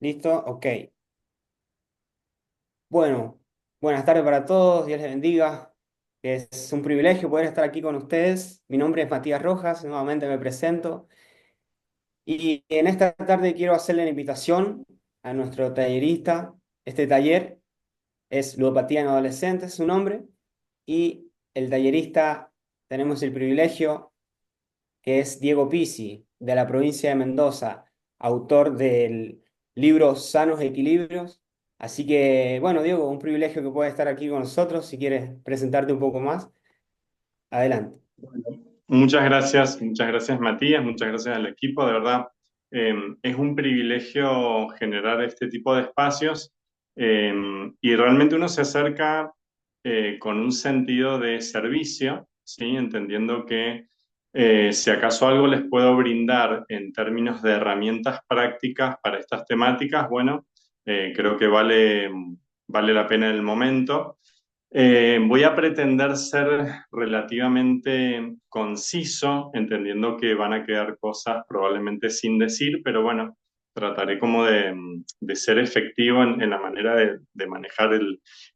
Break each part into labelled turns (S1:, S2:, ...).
S1: ¿Listo? Ok. Bueno, buenas tardes para todos, Dios les bendiga. Es un privilegio poder estar aquí con ustedes. Mi nombre es Matías Rojas, nuevamente me presento. Y en esta tarde quiero hacerle la invitación a nuestro tallerista. Este taller es Ludopatía en Adolescentes, su nombre. Y el tallerista tenemos el privilegio que es Diego Pizzi, de la provincia de Mendoza, autor del libro Sanos Equilibrios. Así que, bueno, Diego, un privilegio que puedas estar aquí con nosotros. Si quieres presentarte un poco más, adelante.
S2: Muchas gracias Matías, muchas gracias al equipo, de verdad. Es un privilegio generar este tipo de espacios eh, y realmente uno se acerca con un sentido de servicio, ¿sí? Entendiendo que si acaso algo les puedo brindar en términos de herramientas prácticas para estas temáticas, bueno, creo que vale la pena el momento. Voy a pretender ser relativamente conciso, entendiendo que van a quedar cosas probablemente sin decir, pero bueno, trataré como de ser efectivo en la manera de manejar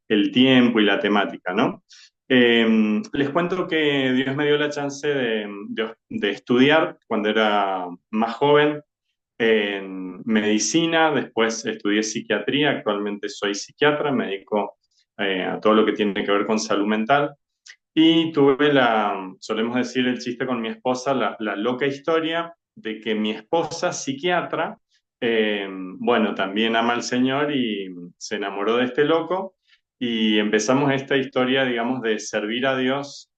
S2: el tiempo y la temática, ¿no? Les cuento que Dios me dio la chance de estudiar cuando era más joven en medicina, después estudié psiquiatría, actualmente soy psiquiatra, me dedico a todo lo que tiene que ver con salud mental. Y tuve solemos decir el chiste con mi esposa, la loca historia de que mi esposa psiquiatra, bueno, también ama al Señor y se enamoró de este loco y empezamos esta historia, digamos, de servir a Dios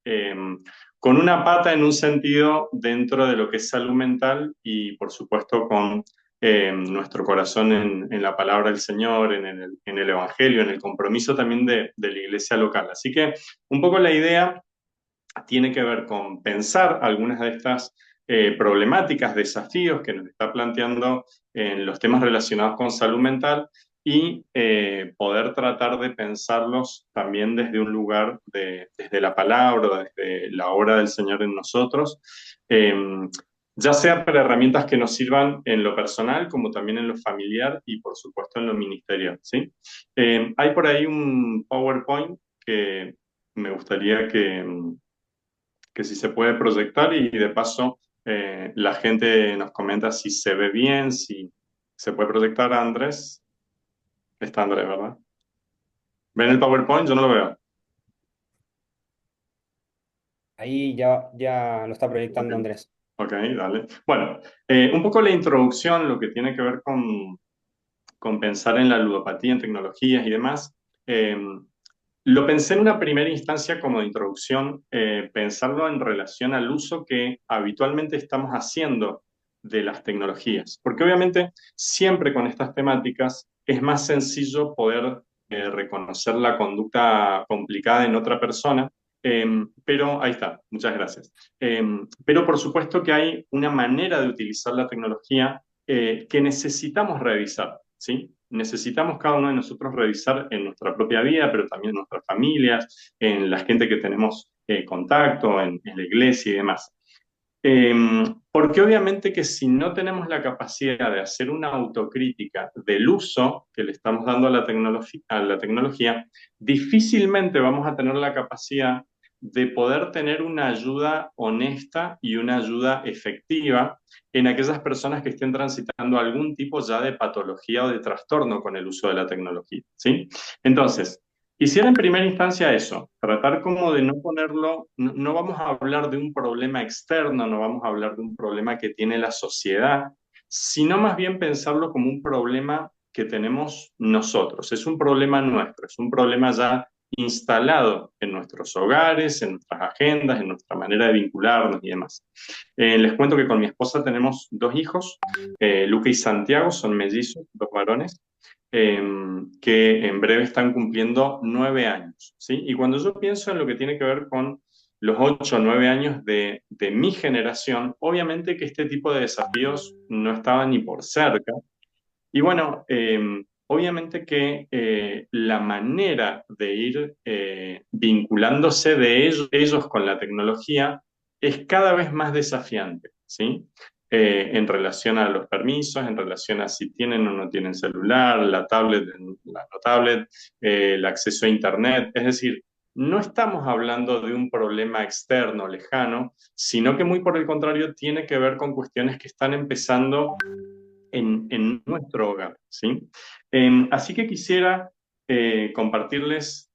S2: con una pata en un sentido dentro de lo que es salud mental y por supuesto con nuestro corazón en la palabra del Señor, en el Evangelio, en el compromiso también de la iglesia local. Así que un poco la idea tiene que ver con pensar algunas de estas problemáticas, desafíos que nos está planteando en los temas relacionados con salud mental y poder tratar de pensarlos también desde un lugar desde la palabra, desde la obra del Señor en nosotros, eh, ya sea para herramientas que nos sirvan en lo personal como también en lo familiar y por supuesto en lo ministerial, ¿sí? Hay por ahí un PowerPoint que me gustaría que si se puede proyectar y de paso la gente nos comenta si se ve bien, si se puede proyectar a Andrés. Está Andrés, ¿verdad? ¿Ven el PowerPoint? Yo no lo veo.
S1: Ahí ya lo está
S2: Ok,
S1: proyectando Andrés.
S2: ok, dale. Bueno, un poco la introducción, lo que tiene que ver con pensar en la ludopatía, en tecnologías y demás. Eh, Lo pensé en una primera instancia como de introducción, pensarlo en relación al uso que habitualmente estamos haciendo de las tecnologías, porque obviamente siempre con estas temáticas es más sencillo poder reconocer la conducta complicada en otra persona, eh, pero ahí está, muchas gracias. Pero por supuesto que hay una manera de utilizar la tecnología que necesitamos revisar, ¿sí? Necesitamos cada uno de nosotros revisar en nuestra propia vida, pero también en nuestras familias, en la gente que tenemos contacto, en la iglesia y demás. Eh, Porque obviamente que si no tenemos la capacidad de hacer una autocrítica del uso que le estamos dando a la tecnología, difícilmente vamos a tener la capacidad de poder tener una ayuda honesta y una ayuda efectiva en aquellas personas que estén transitando algún tipo ya de patología o de trastorno con el uso de la tecnología, ¿sí? Entonces, quisiera en primera instancia eso, tratar como de no ponerlo, no vamos a hablar de un problema externo, no vamos a hablar de un problema que tiene la sociedad, sino más bien pensarlo como un problema que tenemos nosotros, es un problema nuestro, es un problema ya instalado en nuestros hogares, en nuestras agendas, en nuestra manera de vincularnos y demás. Les cuento que con mi esposa tenemos dos hijos, Luca y Santiago, son mellizos, dos varones, eh, que en breve están cumpliendo 9 años, ¿sí? Y cuando yo pienso en lo que tiene que ver con los 8 o 9 años de mi generación, obviamente que este tipo de desafíos no estaban ni por cerca. Y bueno, obviamente que la manera de ir vinculándose de ellos con la tecnología es cada vez más desafiante, ¿sí? en relación a los permisos, en relación a si tienen o no tienen celular, la tablet, la no tablet, el acceso a Internet. Es decir, no estamos hablando de un problema externo, lejano, sino que muy por el contrario tiene que ver con cuestiones que están empezando en nuestro hogar, ¿sí? Así que quisiera compartirles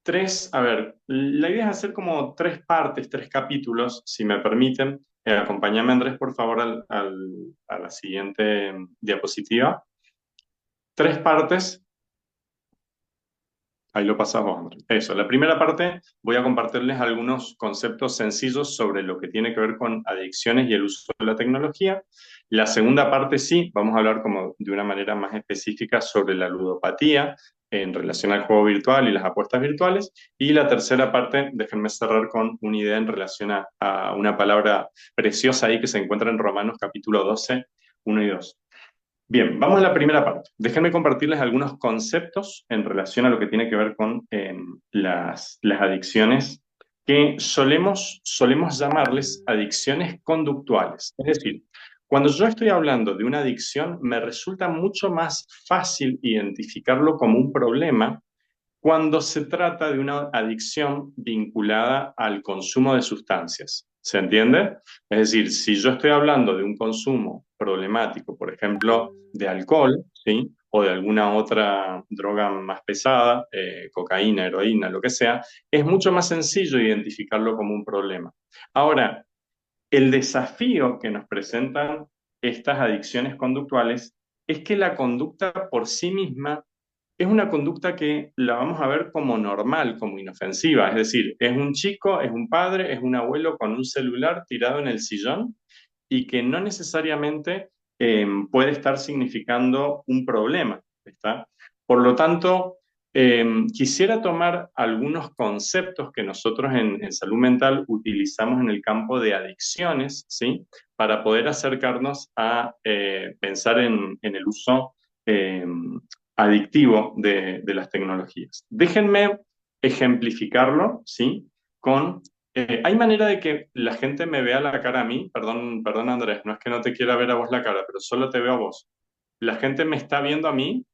S2: tres, a ver, la idea es hacer como tres partes, tres capítulos, si me permiten. Acompáñame, Andrés, por favor, a la siguiente diapositiva. Tres partes. Ahí lo pasamos, Andrés. Eso, la primera parte voy a compartirles algunos conceptos sencillos sobre lo que tiene que ver con adicciones y el uso de la tecnología. La segunda parte sí, vamos a hablar como de una manera más específica sobre la ludopatía en relación al juego virtual y las apuestas virtuales. Y la tercera parte, déjenme cerrar con una idea en relación a una palabra preciosa ahí que se encuentra en Romanos capítulo 12, 1 y 2. Bien, vamos a la primera parte. Déjenme compartirles algunos conceptos en relación a lo que tiene que ver con las adicciones que solemos llamarles adicciones conductuales. Es decir, cuando yo estoy hablando de una adicción, me resulta mucho más fácil identificarlo como un problema cuando se trata de una adicción vinculada al consumo de sustancias. ¿Se entiende? Es decir, si yo estoy hablando de un consumo problemático, por ejemplo, de alcohol, ¿sí? O de alguna otra droga más pesada, cocaína, heroína, lo que sea, es mucho más sencillo identificarlo como un problema. Ahora, el desafío que nos presentan estas adicciones conductuales es que la conducta por sí misma es una conducta que la vamos a ver como normal, como inofensiva. Es decir, es un chico, es un padre, es un abuelo con un celular tirado en el sillón y que no necesariamente puede estar significando un problema, ¿está? Por lo tanto, quisiera tomar algunos conceptos que nosotros en salud mental utilizamos en el campo de adicciones, ¿sí? Para poder acercarnos a pensar en el uso eh, adictivo de las tecnologías. Déjenme ejemplificarlo, ¿sí? Con ¿hay manera de que la gente me vea la cara a mí? Perdón, perdón Andrés, no es que no te quiera ver a vos la cara, pero solo te veo a vos. ¿La gente me está viendo a mí?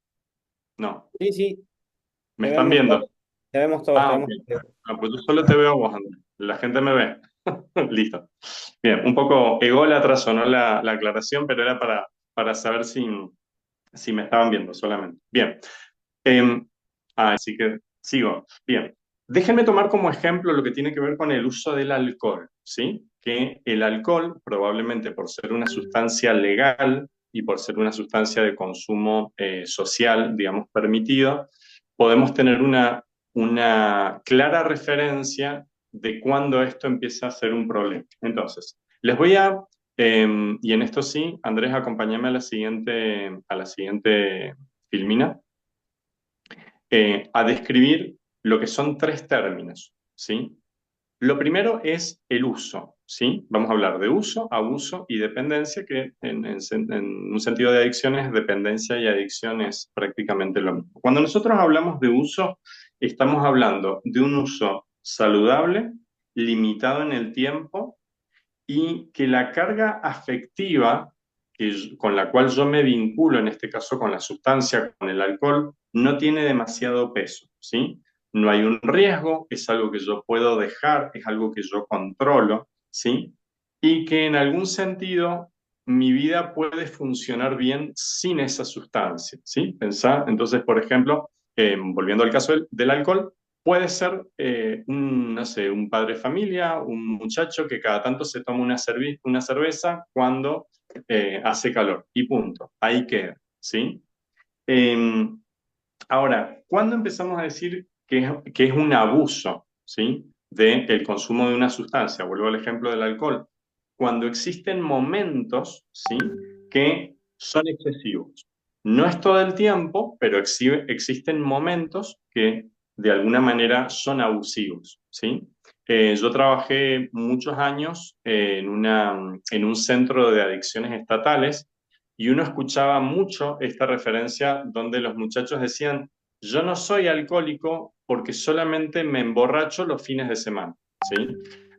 S2: No,
S1: Sí, sí,
S2: me están viendo.
S1: te vemos todos, te
S2: Ah, ok.
S1: vemos todos.
S2: Ah, pues yo solo te veo a vos, Andrés. La gente me ve. Listo. Bien, un poco ególatra sonó la aclaración, pero era para saber si me estaban viendo solamente. Bien. Eh, Así que sigo. Bien. Déjenme tomar como ejemplo lo que tiene que ver con el uso del alcohol, ¿sí? Que el alcohol, probablemente por ser una sustancia legal y por ser una sustancia de consumo social, digamos, permitido, podemos tener una clara referencia de cuándo esto empieza a ser un problema. Entonces, les voy y en esto sí, Andrés, acompáñame a la siguiente filmina a describir lo que son tres términos, ¿sí? Lo primero es el uso, ¿sí? Vamos a hablar de uso, abuso y dependencia, que en un sentido de adicciones, dependencia y adicción es prácticamente lo mismo. Cuando nosotros hablamos de uso, estamos hablando de un uso saludable, limitado en el tiempo y que la carga afectiva con la cual yo me vinculo, en este caso con la sustancia, con el alcohol, no tiene demasiado peso, ¿sí? No hay un riesgo, es algo que yo puedo dejar, es algo que yo controlo, ¿sí? Y que en algún sentido mi vida puede funcionar bien sin esa sustancia, ¿sí? Pensá, entonces, por ejemplo, volviendo al caso del alcohol, puede ser, no sé, un padre de familia, un muchacho que cada tanto se toma una cerveza cuando hace calor y punto, ahí queda, ¿sí? Eh, Ahora, ¿cuándo empezamos a decir que es un abuso, ¿sí? Del consumo de una sustancia? Vuelvo al ejemplo del alcohol. Cuando existen momentos, ¿sí? Que son excesivos. No es todo el tiempo, pero existen momentos que de alguna manera son abusivos, ¿sí? Yo trabajé muchos años en un centro de adicciones estatales y uno escuchaba mucho esta referencia donde los muchachos decían, yo no soy alcohólico porque solamente me emborracho los fines de semana, ¿sí?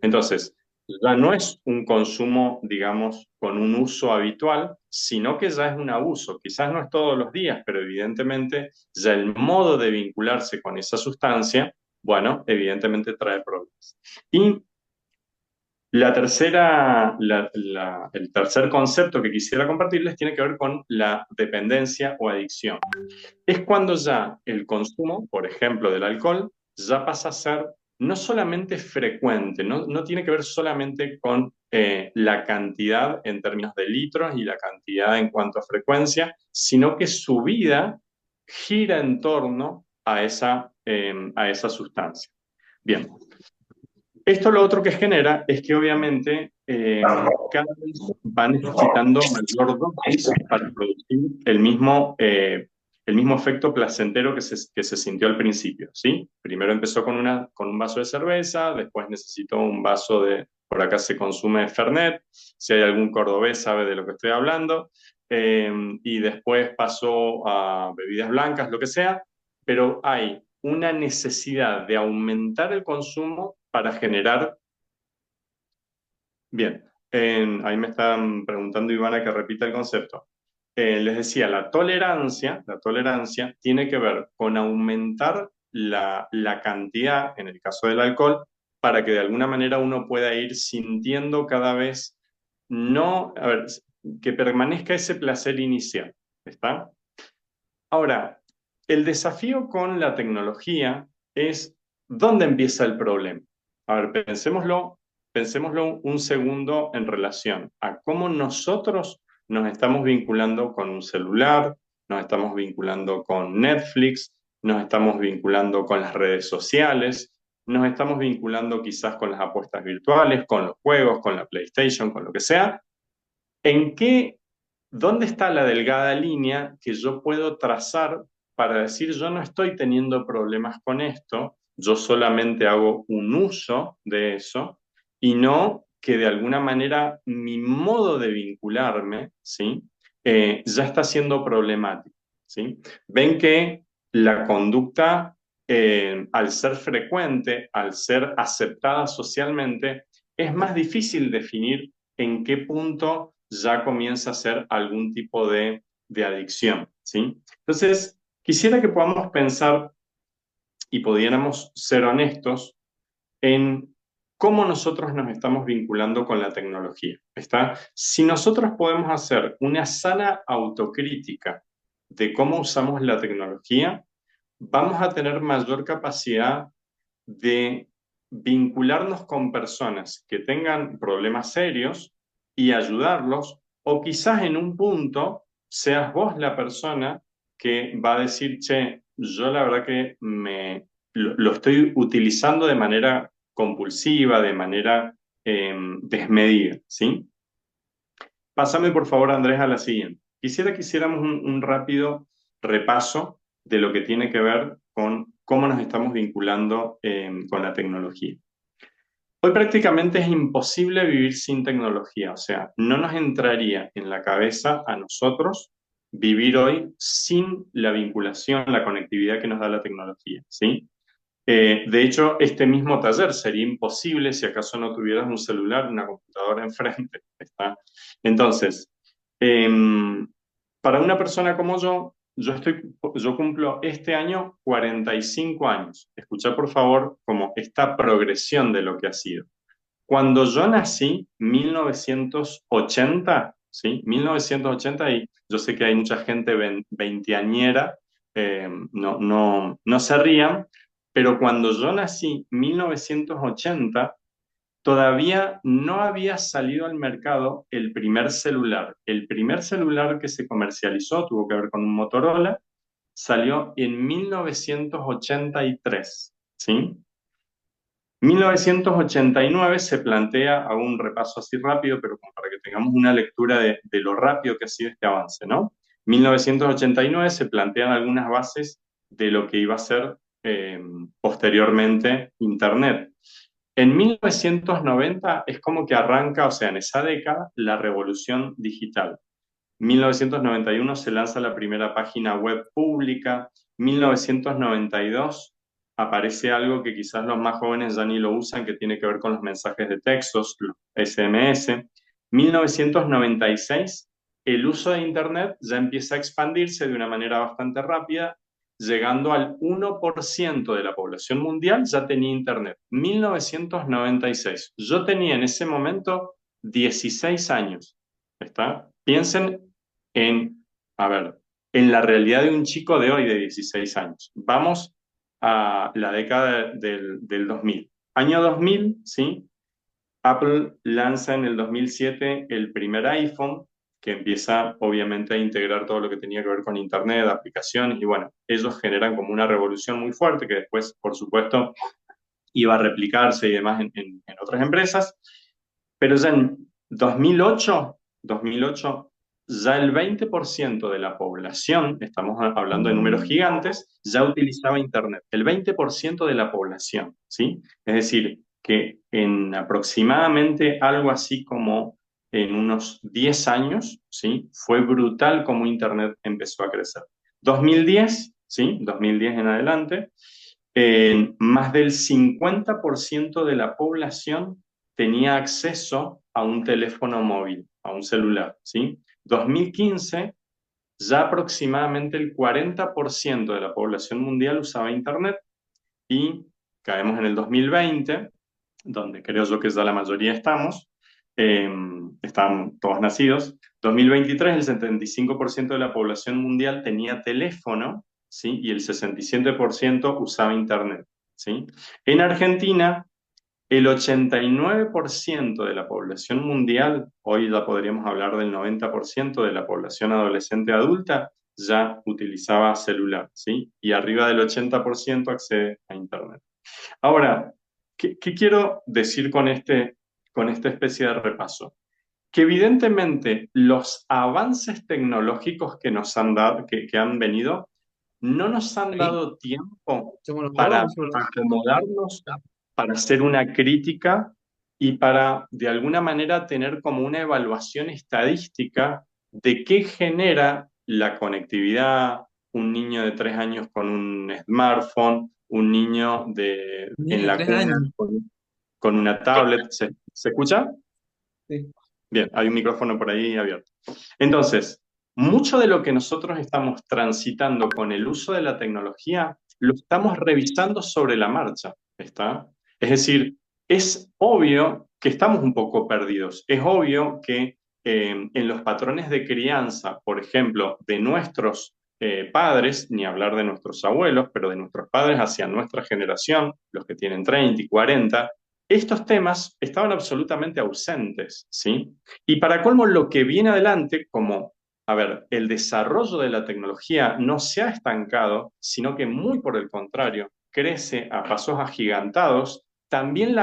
S2: Entonces, ya no es un consumo, digamos, con un uso habitual, sino que ya es un abuso. Quizás no es todos los días, pero evidentemente ya el modo de vincularse con esa sustancia, bueno, evidentemente trae problemas. Y el tercer concepto que quisiera compartirles tiene que ver con la dependencia o adicción. Es cuando ya el consumo, por ejemplo, del alcohol, ya pasa a ser no solamente frecuente, no tiene que ver solamente con la cantidad en términos de litros y la cantidad en cuanto a frecuencia, sino que su vida gira en torno a esa sustancia. Bien, esto lo otro que genera es que obviamente cada vez va necesitando mayor dosis para producir el mismo efecto placentero que se sintió al principio, ¿sí? Primero empezó con un vaso de cerveza, después necesitó un vaso por acá se consume Fernet, si hay algún cordobés sabe de lo que estoy hablando, y después pasó a bebidas blancas, lo que sea, pero hay una necesidad de aumentar el consumo para generar. Bien, ahí me están preguntando Ivana que repita el concepto. Les decía, la tolerancia tiene que ver con aumentar la cantidad, en el caso del alcohol, para que de alguna manera uno pueda ir sintiendo cada vez, no, a ver, que permanezca ese placer inicial, ¿está? Ahora, el desafío con la tecnología es dónde empieza el problema. A ver, pensémoslo un segundo en relación a cómo nosotros nos estamos vinculando con un celular, nos estamos vinculando con Netflix, nos estamos vinculando con las redes sociales, nos estamos vinculando quizás con las apuestas virtuales, con los juegos, con la PlayStation, con lo que sea. ¿En qué ¿Dónde está la delgada línea que yo puedo trazar para decir yo no estoy teniendo problemas con esto, yo solamente hago un uso de eso y no que de alguna manera mi modo de vincularme, ¿sí? Ya está siendo problemático, ¿sí? Ven que la conducta, al ser frecuente, al ser aceptada socialmente, es más difícil definir en qué punto ya comienza a ser algún tipo de adicción, ¿sí? Entonces, quisiera que podamos pensar y pudiéramos ser honestos en cómo nosotros nos estamos vinculando con la tecnología, ¿está? Si nosotros podemos hacer una sana autocrítica de cómo usamos la tecnología, vamos a tener mayor capacidad de vincularnos con personas que tengan problemas serios y ayudarlos, o quizás en un punto seas vos la persona que va a decir, che, yo la verdad que lo estoy utilizando de manera compulsiva, de manera desmedida, ¿sí? Pásame por favor, Andrés, a la siguiente. Quisiera que hiciéramos un rápido repaso de lo que tiene que ver con cómo nos estamos vinculando con la tecnología. Hoy prácticamente es imposible vivir sin tecnología, o sea, no nos entraría en la cabeza a nosotros vivir hoy sin la vinculación, la conectividad que nos da la tecnología, ¿sí? De hecho, este mismo taller sería imposible si acaso no tuvieras un celular, una computadora enfrente, ¿está? Entonces, em, para una persona como yo cumplo este año 45 años. Escucha por favor como esta progresión de lo que ha sido. Cuando yo nací, 1980, ¿sí? 1980, y yo sé que hay mucha gente veinteañera, no se rían, pero cuando yo nací, 1980, todavía no había salido al mercado el primer celular. El primer celular que se comercializó, tuvo que ver con un Motorola, salió en 1983, ¿sí? 1989 se plantea, hago un repaso así rápido, pero como para que tengamos una lectura de lo rápido que ha sido este avance, ¿no? 1989 se plantean algunas bases de lo que iba a ser posteriormente Internet. En 1990 es como que arranca, o sea, en esa década, la revolución digital. 1991 se lanza la primera página web pública. 1992 aparece algo que quizás los más jóvenes ya ni lo usan, que tiene que ver con los mensajes de textos, los SMS. 1996, el uso de Internet ya empieza a expandirse de una manera bastante rápida, llegando al 1% de la población mundial ya tenía Internet. 1996. Yo tenía en ese momento 16 años. ¿Está? Piensen en, a ver, en la realidad de un chico de hoy de 16 años. Vamos a la década del 2000. Año 2000, ¿sí? Apple lanza en el 2007 el primer iPhone, que empieza obviamente a integrar todo lo que tenía que ver con Internet, aplicaciones, y bueno, ellos generan como una revolución muy fuerte que después, por supuesto, iba a replicarse y demás en otras empresas, pero ya en 2008, ya el 20% de la población, estamos hablando de números gigantes, ya utilizaba Internet. El 20% de la población, ¿sí? Es decir, que en aproximadamente algo así como en unos 10 años, ¿sí? Fue brutal como Internet empezó a crecer. 2010, ¿sí? 2010 en adelante, más del 50% de la población tenía acceso a un teléfono móvil, a un celular, ¿sí? 2015, ya aproximadamente el 40% de la población mundial usaba Internet y caemos en el 2020, donde creo yo que ya la mayoría estamos, eh, están todos nacidos. 2023, el 75% de la población mundial tenía teléfono, ¿sí? Y el 67% usaba Internet, ¿sí? En Argentina, el 89% de la población mundial, hoy ya podríamos hablar del 90% de la población adolescente adulta, ya utilizaba celular, ¿sí? Y arriba del 80% accede a Internet. Ahora, ¿qué quiero decir con esta especie de repaso? Que evidentemente los avances tecnológicos que nos han dado, que han venido, no nos han
S3: Ahí,
S2: dado tiempo
S3: echémonos
S2: para
S3: dos, echémonos
S2: acomodarnos,
S3: dos.
S2: para hacer una crítica y para, de alguna manera, tener como una evaluación estadística de qué genera la conectividad, un niño de 3 años con un smartphone, un niño en
S3: Niño de
S2: la
S3: tres
S2: cuna
S3: años.
S2: con una tablet. ¿Se escucha?
S3: Sí.
S2: Bien, hay un micrófono por ahí abierto. Entonces, mucho de lo que nosotros estamos transitando con el uso de la tecnología lo estamos revisando sobre la marcha, ¿está? Es decir, es obvio que estamos un poco perdidos. Es obvio que en los patrones de crianza, por ejemplo, de nuestros padres, ni hablar de nuestros abuelos, pero de nuestros padres hacia nuestra generación, los que tienen 30 y 40, estos temas estaban absolutamente ausentes, ¿sí? Y para colmo, lo que viene adelante, como, a ver, el desarrollo de la tecnología no se ha estancado, sino que muy por el contrario, crece a pasos agigantados, también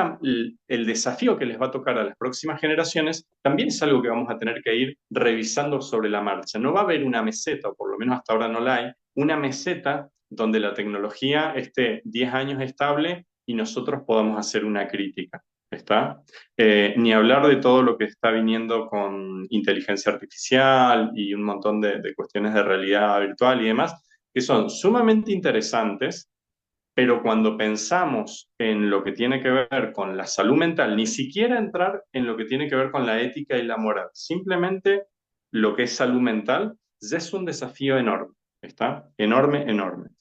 S2: el desafío que les va a tocar a las próximas generaciones también es algo que vamos a tener que ir revisando sobre la marcha. No va a haber una meseta, o por lo menos hasta ahora no la hay, una meseta donde la tecnología esté 10 años estable y nosotros podamos hacer una crítica. ¿Está? Ni hablar de todo lo que está viniendo con inteligencia artificial y un montón de cuestiones de realidad virtual y demás, que son sumamente interesantes, pero cuando pensamos en lo que tiene que ver con la salud mental, ni siquiera entrar en lo que tiene que ver con la ética y la moral, simplemente lo que es salud mental, ya es un desafío enorme, ¿está? Enorme, enorme.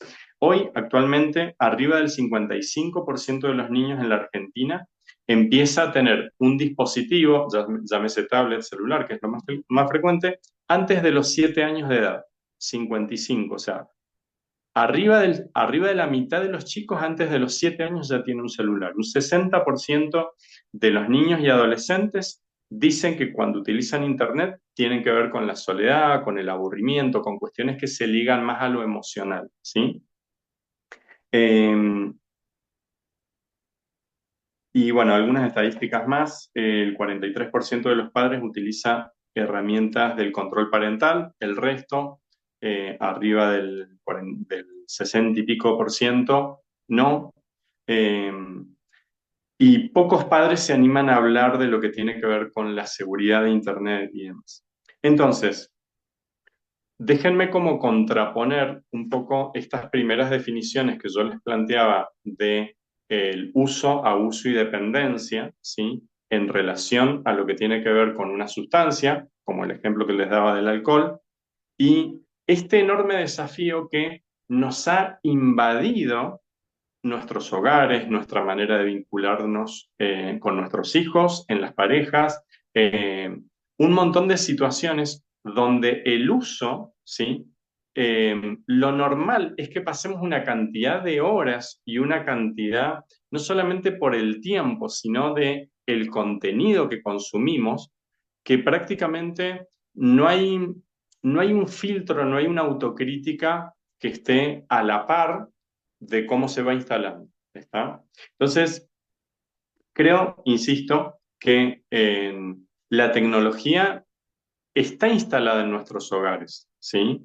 S2: Hoy, actualmente, arriba del 55% de los niños en la Argentina empieza a tener un dispositivo, llámese tablet, celular, que es lo más frecuente, antes de los 7 años de edad. 55, o sea, arriba de la mitad de los chicos antes de los 7 años ya tiene un celular. Un 60% de los niños y adolescentes dicen que cuando utilizan Internet tienen que ver con la soledad, con el aburrimiento, con cuestiones que se ligan más a lo emocional, ¿sí? Eh, y bueno, algunas estadísticas más. El 43% de los padres utiliza herramientas del control parental, el resto, arriba del 60 y pico por ciento, no. Eh, y pocos padres se animan a hablar de lo que tiene que ver con la seguridad de Internet y demás. Entonces, déjenme como contraponer un poco estas primeras definiciones que yo les planteaba de el uso, abuso y dependencia, ¿sí? En relación a lo que tiene que ver con una sustancia, como el ejemplo que les daba del alcohol, y este enorme desafío que nos ha invadido nuestros hogares, nuestra manera de vincularnos con nuestros hijos, en las parejas, eh, un montón de situaciones donde el uso, ¿sí? Lo normal es que pasemos una cantidad de horas y una cantidad, no solamente por el tiempo, sino de el contenido que consumimos, que prácticamente no hay, no hay un filtro, no hay una autocrítica que esté a la par de cómo se va instalando. ¿Está? Entonces, creo, insisto, que la tecnología está instalada en nuestros hogares, ¿sí?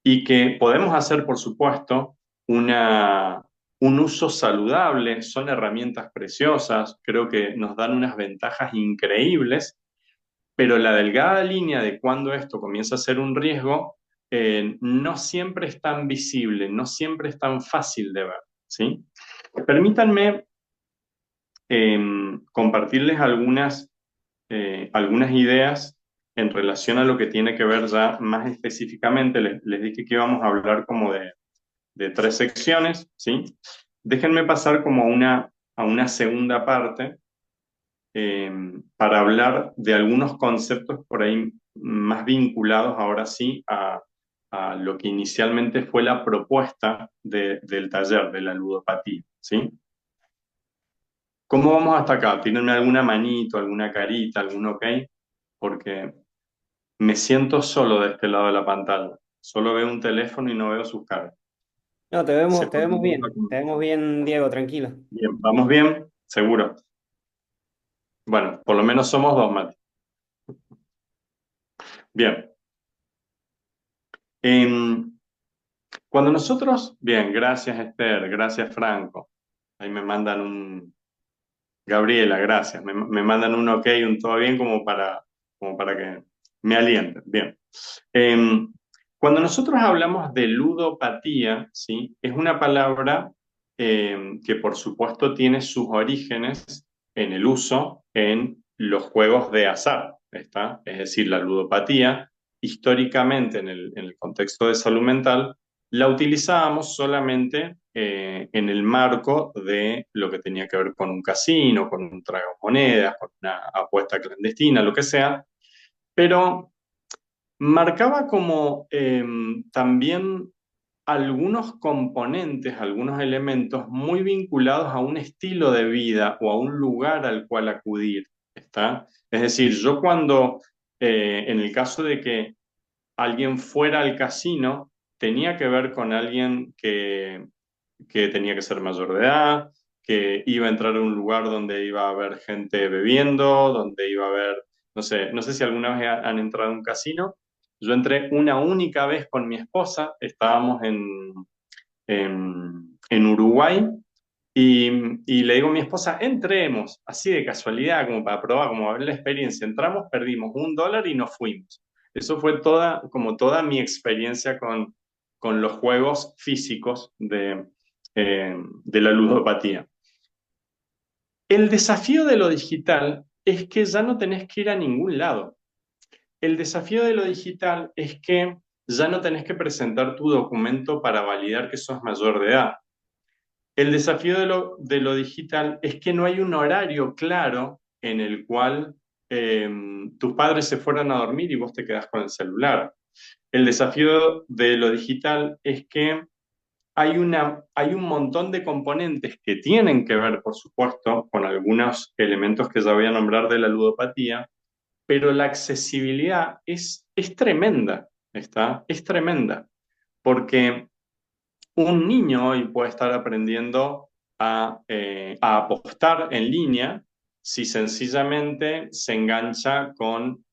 S2: Y que podemos hacer, por supuesto, una, un uso saludable, son herramientas preciosas, creo que nos dan unas ventajas increíbles, pero la delgada línea de cuando esto comienza a ser un riesgo no siempre es tan visible, no siempre es tan fácil de ver, ¿sí? Permítanme compartirles algunas ideas en relación a lo que tiene que ver ya más específicamente. Les dije que íbamos a hablar como de tres secciones, ¿sí? Déjenme pasar como a una segunda parte eh, para hablar de algunos conceptos por ahí más vinculados ahora sí a lo que inicialmente fue la propuesta del taller de la ludopatía, ¿sí? ¿Cómo vamos hasta acá? ¿Tienen alguna manito, alguna carita, algún ok? Porque me siento solo de este lado de la pantalla. Solo veo un teléfono y no veo sus caras.
S1: No,
S2: Se
S1: te vemos bien, Diego, tranquilo.
S2: Bien, ¿vamos bien? Seguro. Bueno, por lo menos somos dos, Mati. Bien. Em, Cuando nosotros, bien, gracias Esther, gracias Franco. Ahí me mandan un, Gabriela, gracias. Me mandan un ok, un todo bien como para que me alienten. Bien. Eh, Cuando nosotros hablamos de ludopatía, ¿sí? Es una palabra que por supuesto tiene sus orígenes en el uso en los juegos de azar, ¿está? Es decir, la ludopatía, históricamente en el contexto de salud mental, la utilizábamos solamente en el marco de lo que tenía que ver con un casino, con un tragamonedas, con una apuesta clandestina, lo que sea, pero marcaba como también algunos componentes, algunos elementos muy vinculados a un estilo de vida o a un lugar al cual acudir, ¿está? Es decir, yo cuando, en el caso de que alguien fuera al casino, tenía que ver con alguien que tenía que ser mayor de edad, que iba a entrar a un lugar donde iba a haber gente bebiendo, donde iba a haber, no sé si alguna vez han entrado a un casino. Yo entré una única vez con mi esposa, estábamos en Uruguay y le digo a mi esposa, entremos, así de casualidad, como para probar, como a ver la experiencia. Entramos, perdimos $1 y nos fuimos. Eso fue como toda mi experiencia con los juegos físicos de la ludopatía. El desafío de lo digital es que ya no tenés que ir a ningún lado. El desafío de lo digital es que ya no tenés que presentar tu documento para validar que sos mayor de edad. El desafío de lo digital es que no hay un horario claro en el cual eh, tus padres se fueran a dormir y vos te quedás con el celular. El desafío de lo digital es que hay un montón de componentes que tienen que ver, por supuesto, con algunos elementos que ya voy a nombrar de la ludopatía, pero la accesibilidad es tremenda, ¿está? Es tremenda, porque un niño hoy puede estar aprendiendo a apostar en línea si sencillamente se engancha con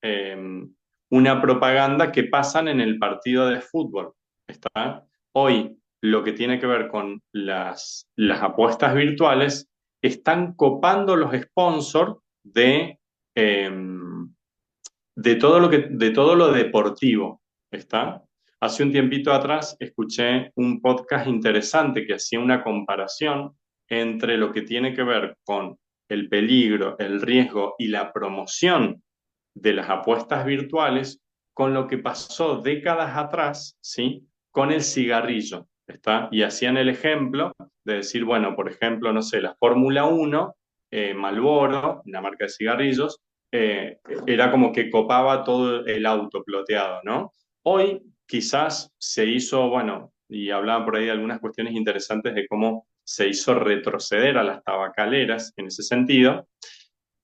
S2: una propaganda que pasan en el partido de fútbol. ¿Está? Hoy lo que tiene que ver con las apuestas virtuales están copando los sponsors eh, de todo lo deportivo. ¿Está? Hace un tiempito atrás escuché un podcast interesante que hacía una comparación entre lo que tiene que ver con el peligro, el riesgo y la promoción de las apuestas virtuales con lo que pasó décadas atrás, ¿sí? Con el cigarrillo, ¿está? Y hacían el ejemplo de decir, bueno, por ejemplo, no sé, la Fórmula 1, Marlboro, una marca de cigarrillos, era como que copaba todo el auto ploteado, ¿no? Hoy quizás se hizo, bueno, y hablaban por ahí de algunas cuestiones interesantes de cómo se hizo retroceder a las tabacaleras en ese sentido,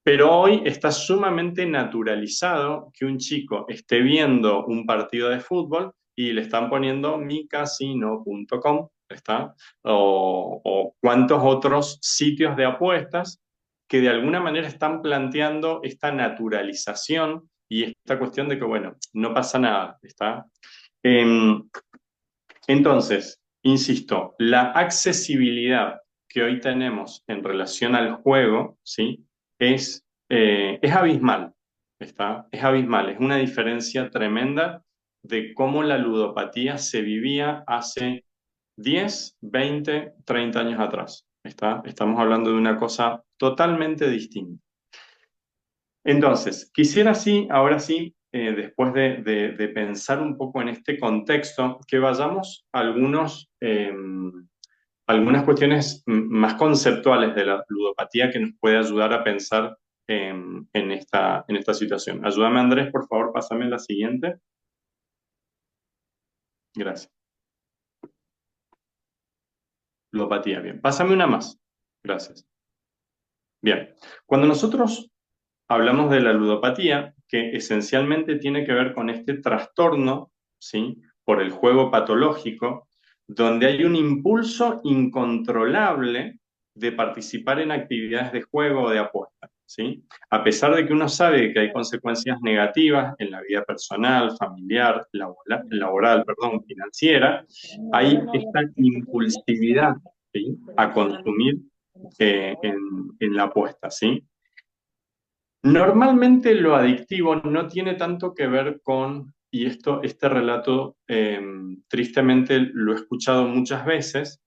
S2: pero hoy está sumamente naturalizado que un chico esté viendo un partido de fútbol y le están poniendo micasino.com, ¿está? O cuántos otros sitios de apuestas que de alguna manera están planteando esta naturalización y esta cuestión de que, bueno, no pasa nada, ¿está? Em, entonces, insisto, la accesibilidad que hoy tenemos en relación al juego, ¿sí? Es abismal, ¿está? Es abismal, es una diferencia tremenda de cómo la ludopatía se vivía hace 10, 20, 30 años atrás, ¿está? Estamos hablando de una cosa totalmente distinta. Entonces, quisiera sí, ahora sí, después de pensar un poco en este contexto, que vayamos a algunas cuestiones más conceptuales de la ludopatía que nos puede ayudar a pensar en esta situación. Ayúdame, Andrés, por favor, pásame la siguiente. Gracias. Ludopatía, bien. Pásame una más. Gracias. Bien. Cuando nosotros hablamos de la ludopatía, que esencialmente tiene que ver con este trastorno, ¿sí? Por el juego patológico, donde hay un impulso incontrolable de participar en actividades de juego o de apuesta, ¿sí? A pesar de que uno sabe que hay consecuencias negativas en la vida personal, familiar, laboral, perdón, financiera, hay esta impulsividad, ¿sí? A consumir en la apuesta, ¿sí? Normalmente lo adictivo no tiene tanto que ver con, y este relato tristemente lo he escuchado muchas veces,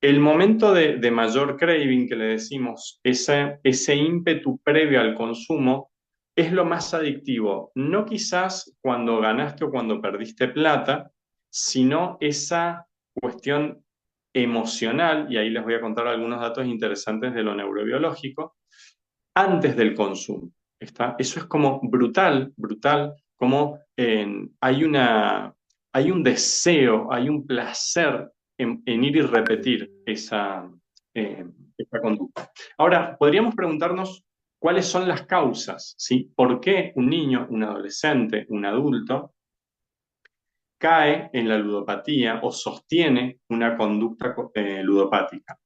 S2: el momento de mayor craving que le decimos, ese ímpetu previo al consumo, es lo más adictivo. No quizás cuando ganaste o cuando perdiste plata, sino esa cuestión emocional, y ahí les voy a contar algunos datos interesantes de lo neurobiológico antes del consumo. ¿Está? Eso es como brutal, brutal, como hay un deseo, hay un placer en ir y repetir esa conducta. Ahora, podríamos preguntarnos cuáles son las causas, ¿sí? ¿Por qué un niño, un adolescente, un adulto cae en la ludopatía o sostiene una conducta ludopática?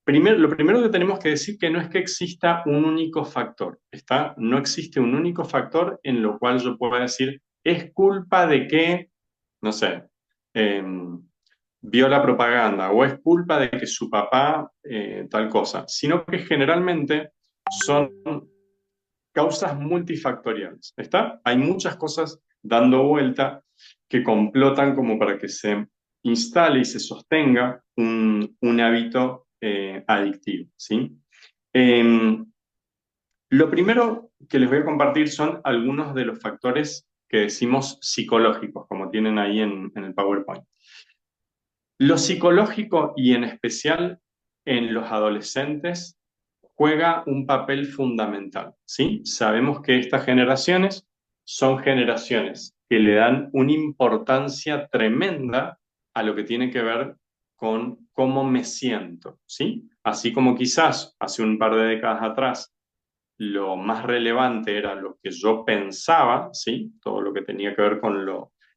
S2: Lo primero que tenemos que decir que no es que exista un único factor, ¿está? No existe un único factor en lo cual yo pueda decir, es culpa de que, no sé, eh, vio la propaganda o es culpa de que su papá tal cosa, sino que generalmente son causas multifactoriales, ¿está? Hay muchas cosas dando vuelta que complotan como para que se instale y se sostenga un hábito adictivo, ¿sí? Eh, lo primero que les voy a compartir son algunos de los factores que decimos psicológicos, como tienen ahí en el PowerPoint. Lo psicológico y en especial en los adolescentes juega un papel fundamental, ¿sí? Sabemos que estas generaciones son generaciones que le dan una importancia tremenda a lo que tiene que ver con cómo me siento, ¿sí? Así como quizás hace un par de décadas atrás lo más relevante era lo que yo pensaba, ¿sí? Todo lo que tenía que ver con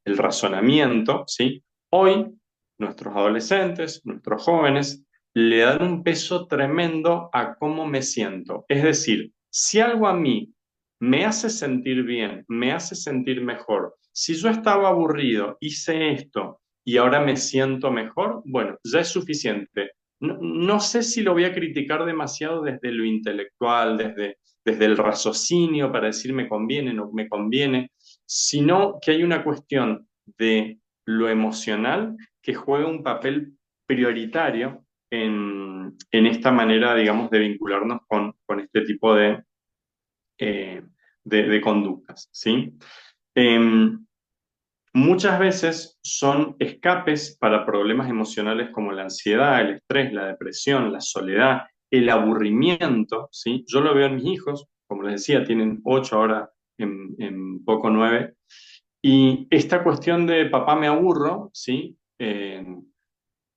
S2: el razonamiento, ¿sí? Hoy, nuestros adolescentes, nuestros jóvenes, le dan un peso tremendo a cómo me siento. Es decir, si algo a mí me hace sentir bien, me hace sentir mejor, si yo estaba aburrido, hice esto y ahora me siento mejor, bueno, ya es suficiente. No sé si lo voy a criticar demasiado desde lo intelectual, desde el raciocinio para decir me conviene, no me conviene, sino que hay una cuestión de lo emocional que juega un papel prioritario en esta manera, digamos, de vincularnos con este tipo eh, de conductas, ¿sí? Em, Muchas veces son escapes para problemas emocionales como la ansiedad, el estrés, la depresión, la soledad, el aburrimiento, ¿sí? Yo lo veo en mis hijos, como les decía, tienen 8 ahora, en poco 9, y esta cuestión de papá me aburro, ¿sí?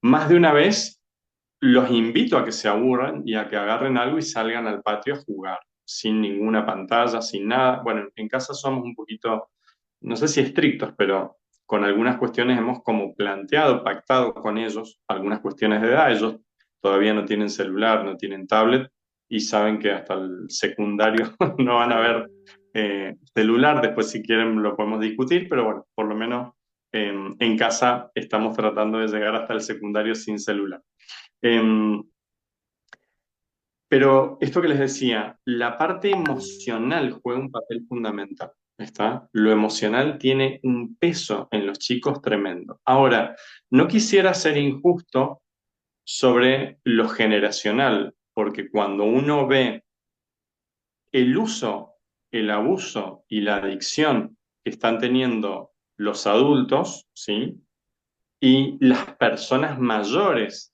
S2: Más de una vez los invito a que se aburran y a que agarren algo y salgan al patio a jugar, sin ninguna pantalla, sin nada. Bueno, en casa somos un poquito, no sé si estrictos, pero con algunas cuestiones hemos como planteado, pactado con ellos algunas cuestiones de edad. Ellos todavía no tienen celular, no tienen tablet y saben que hasta el secundario no van a ver celular. Después, si quieren, lo podemos discutir, pero bueno, por lo menos en casa estamos tratando de llegar hasta el secundario sin celular. Em, pero esto que les decía, la parte emocional juega un papel fundamental, ¿está? Lo emocional tiene un peso en los chicos tremendo. Ahora, no quisiera ser injusto sobre lo generacional, porque cuando uno ve el uso, el abuso y la adicción que están teniendo los adultos, ¿sí? Y las personas mayores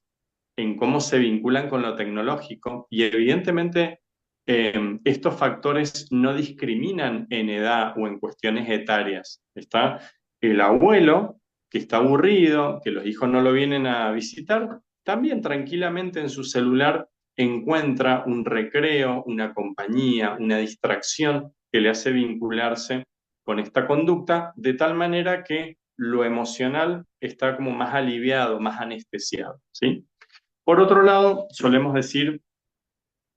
S2: en cómo se vinculan con lo tecnológico y evidentemente estos factores no discriminan en edad o en cuestiones etarias. Está el abuelo que está aburrido, que los hijos no lo vienen a visitar, también tranquilamente en su celular encuentra un recreo, una compañía, una distracción que le hace vincularse con esta conducta de tal manera que lo emocional está como más aliviado, más anestesiado, ¿sí? Por otro lado, solemos decir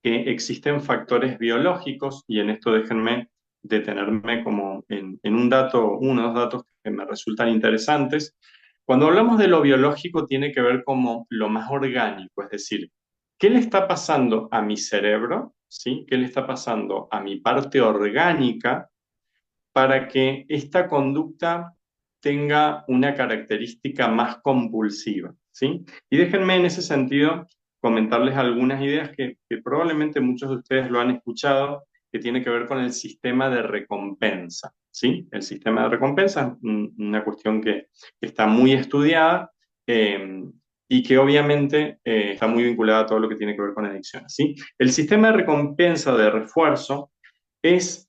S2: que existen factores biológicos, y en esto déjenme detenerme como en un dato, uno o dos datos que me resultan interesantes. Cuando hablamos de lo biológico, tiene que ver como lo más orgánico, es decir, ¿qué le está pasando a mi cerebro? ¿Sí? ¿Qué le está pasando a mi parte orgánica para que esta conducta tenga una característica más compulsiva, ¿sí? Y déjenme en ese sentido comentarles algunas ideas que probablemente muchos de ustedes lo han escuchado, que tiene que ver con el sistema de recompensa, ¿sí? El sistema de recompensa es una cuestión que está muy estudiada y que obviamente está muy vinculada a todo lo que tiene que ver con adicciones, ¿sí? El sistema de recompensa de refuerzo es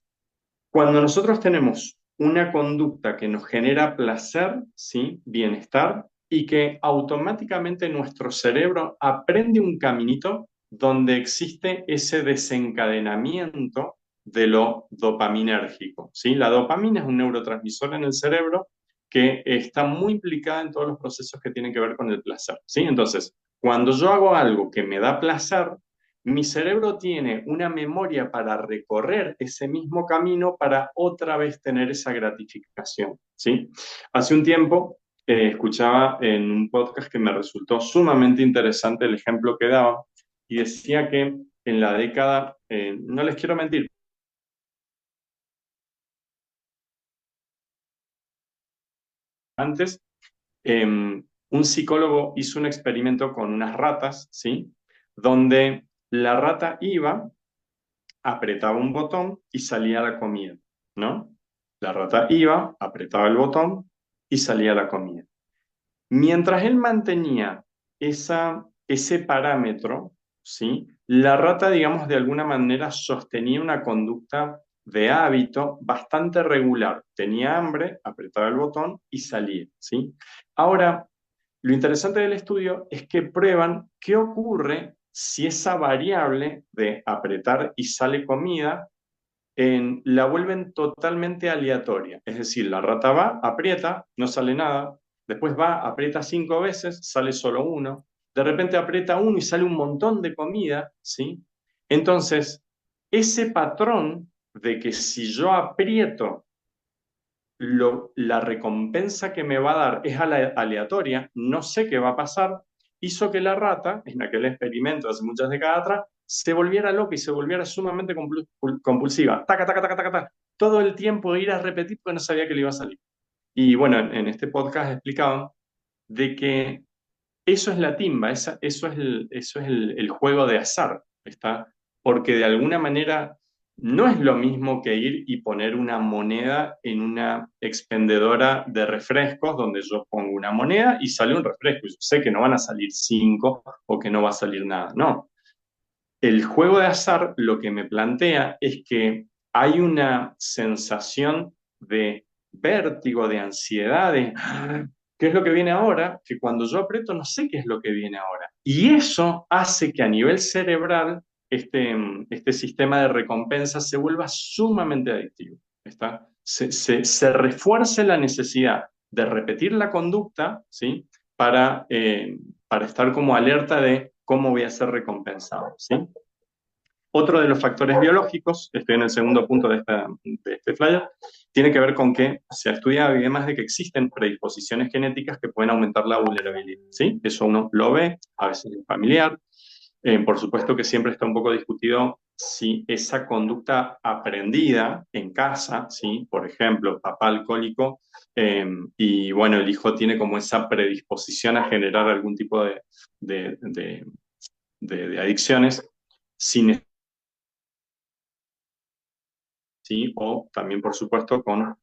S2: cuando nosotros tenemos una conducta que nos genera placer, ¿sí? Bienestar, y que automáticamente nuestro cerebro aprende un caminito donde existe ese desencadenamiento de lo dopaminérgico, ¿sí? La dopamina es un neurotransmisor en el cerebro que está muy implicada en todos los procesos que tienen que ver con el placer, ¿sí? Entonces, cuando yo hago algo que me da placer, mi cerebro tiene una memoria para recorrer ese mismo camino para otra vez tener esa gratificación, ¿sí? Hace un tiempo escuchaba en un podcast que me resultó sumamente interesante el ejemplo que daba y decía que en la década, no les quiero mentir, antes, un psicólogo hizo un experimento con unas ratas, ¿sí? Donde la rata iba, apretaba un botón y salía la comida, ¿no? La rata iba, apretaba el botón y salía la comida. Mientras él mantenía ese parámetro, ¿sí? La rata, digamos, de alguna manera sostenía una conducta de hábito bastante regular. Tenía hambre, apretaba el botón y salía, ¿sí? Ahora, lo interesante del estudio es que prueban qué ocurre si esa variable de apretar y sale comida la vuelven totalmente aleatoria. Es decir, la rata va, aprieta, no sale nada, después va, aprieta 5 veces, sale solo uno, de repente aprieta uno y sale un montón de comida, ¿sí? Entonces, ese patrón de que si yo aprieto la recompensa que me va a dar es aleatoria, no sé qué va a pasar, hizo que la rata, en aquel experimento hace muchas décadas atrás, se volviera loca y se volviera sumamente compulsiva. Taca, taca, taca, taca, taca. Todo el tiempo ir a repetir porque no sabía que le iba a salir. Y bueno, en este podcast explicaban de que eso es la timba, eso es el juego de azar, ¿está? Porque de alguna manera no es lo mismo que ir y poner una moneda en una expendedora de refrescos donde yo pongo una moneda y sale un refresco. Yo sé que no van a salir cinco o que no va a salir nada, no. El juego de azar lo que me plantea es que hay una sensación de vértigo, de ansiedad, de ¿qué es lo que viene ahora? Que cuando yo aprieto no sé qué es lo que viene ahora. Y eso hace que a nivel cerebral este sistema de recompensa se vuelva sumamente adictivo. ¿Está? Se refuerce la necesidad de repetir la conducta, ¿sí? Para estar como alerta de cómo voy a ser recompensado, ¿sí? Otro de los factores biológicos, estoy en el segundo punto de este flyer, tiene que ver con que se ha estudiado y demás de que existen predisposiciones genéticas que pueden aumentar la vulnerabilidad, ¿sí? Eso uno lo ve, a veces es familiar. Por supuesto que siempre está un poco discutido si esa conducta aprendida en casa, ¿sí? Por ejemplo, papá alcohólico, y bueno, el hijo tiene como esa predisposición a generar algún tipo de, de, de adicciones, sin ¿sí? O también, por supuesto, con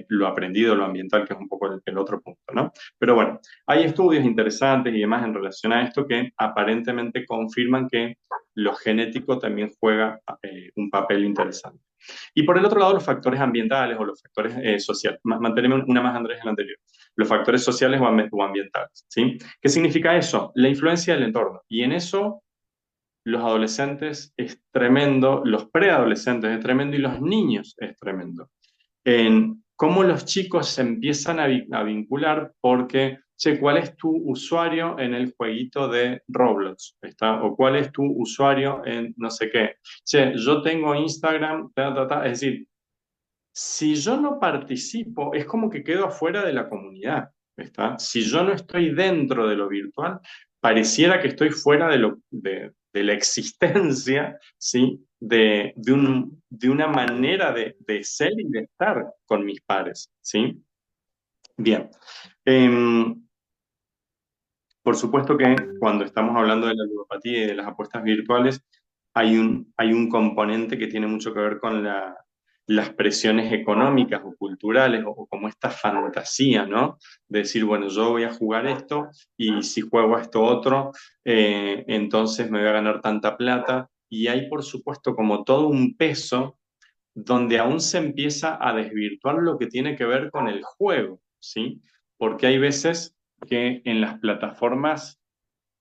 S2: lo aprendido, lo ambiental, que es un poco el otro punto, ¿no? Pero bueno, hay estudios interesantes y demás en relación a esto que aparentemente confirman que lo genético también juega un papel interesante. Y por el otro lado, los factores ambientales o los factores sociales. Mantenemos una más, Andrés, en la anterior. Los factores sociales o ambientales, ¿sí? ¿Qué significa eso? La influencia del entorno. Y en eso los adolescentes es tremendo, los preadolescentes es tremendo y los niños es tremendo. En cómo los chicos se empiezan a vincular porque, che, ¿cuál es tu usuario en el jueguito de Roblox? ¿Está? O ¿cuál es tu usuario en no sé qué? Che, yo tengo Instagram, ta, ta, ta. Es decir, si yo no participo, es como que quedo afuera de la comunidad, ¿está? Si yo no estoy dentro de lo virtual, pareciera que estoy fuera de la existencia, ¿sí? De una manera de ser y de estar con mis pares, ¿sí? Bien. Em, por supuesto que cuando estamos hablando de la ludopatía y de las apuestas virtuales, hay un componente que tiene mucho que ver con las presiones económicas o culturales o como esta fantasía, ¿no? De decir, bueno, yo voy a jugar esto y si juego a esto otro, entonces me voy a ganar tanta plata. Y hay, por supuesto, como todo un peso donde aún se empieza a desvirtuar lo que tiene que ver con el juego, ¿sí? Porque hay veces que en las plataformas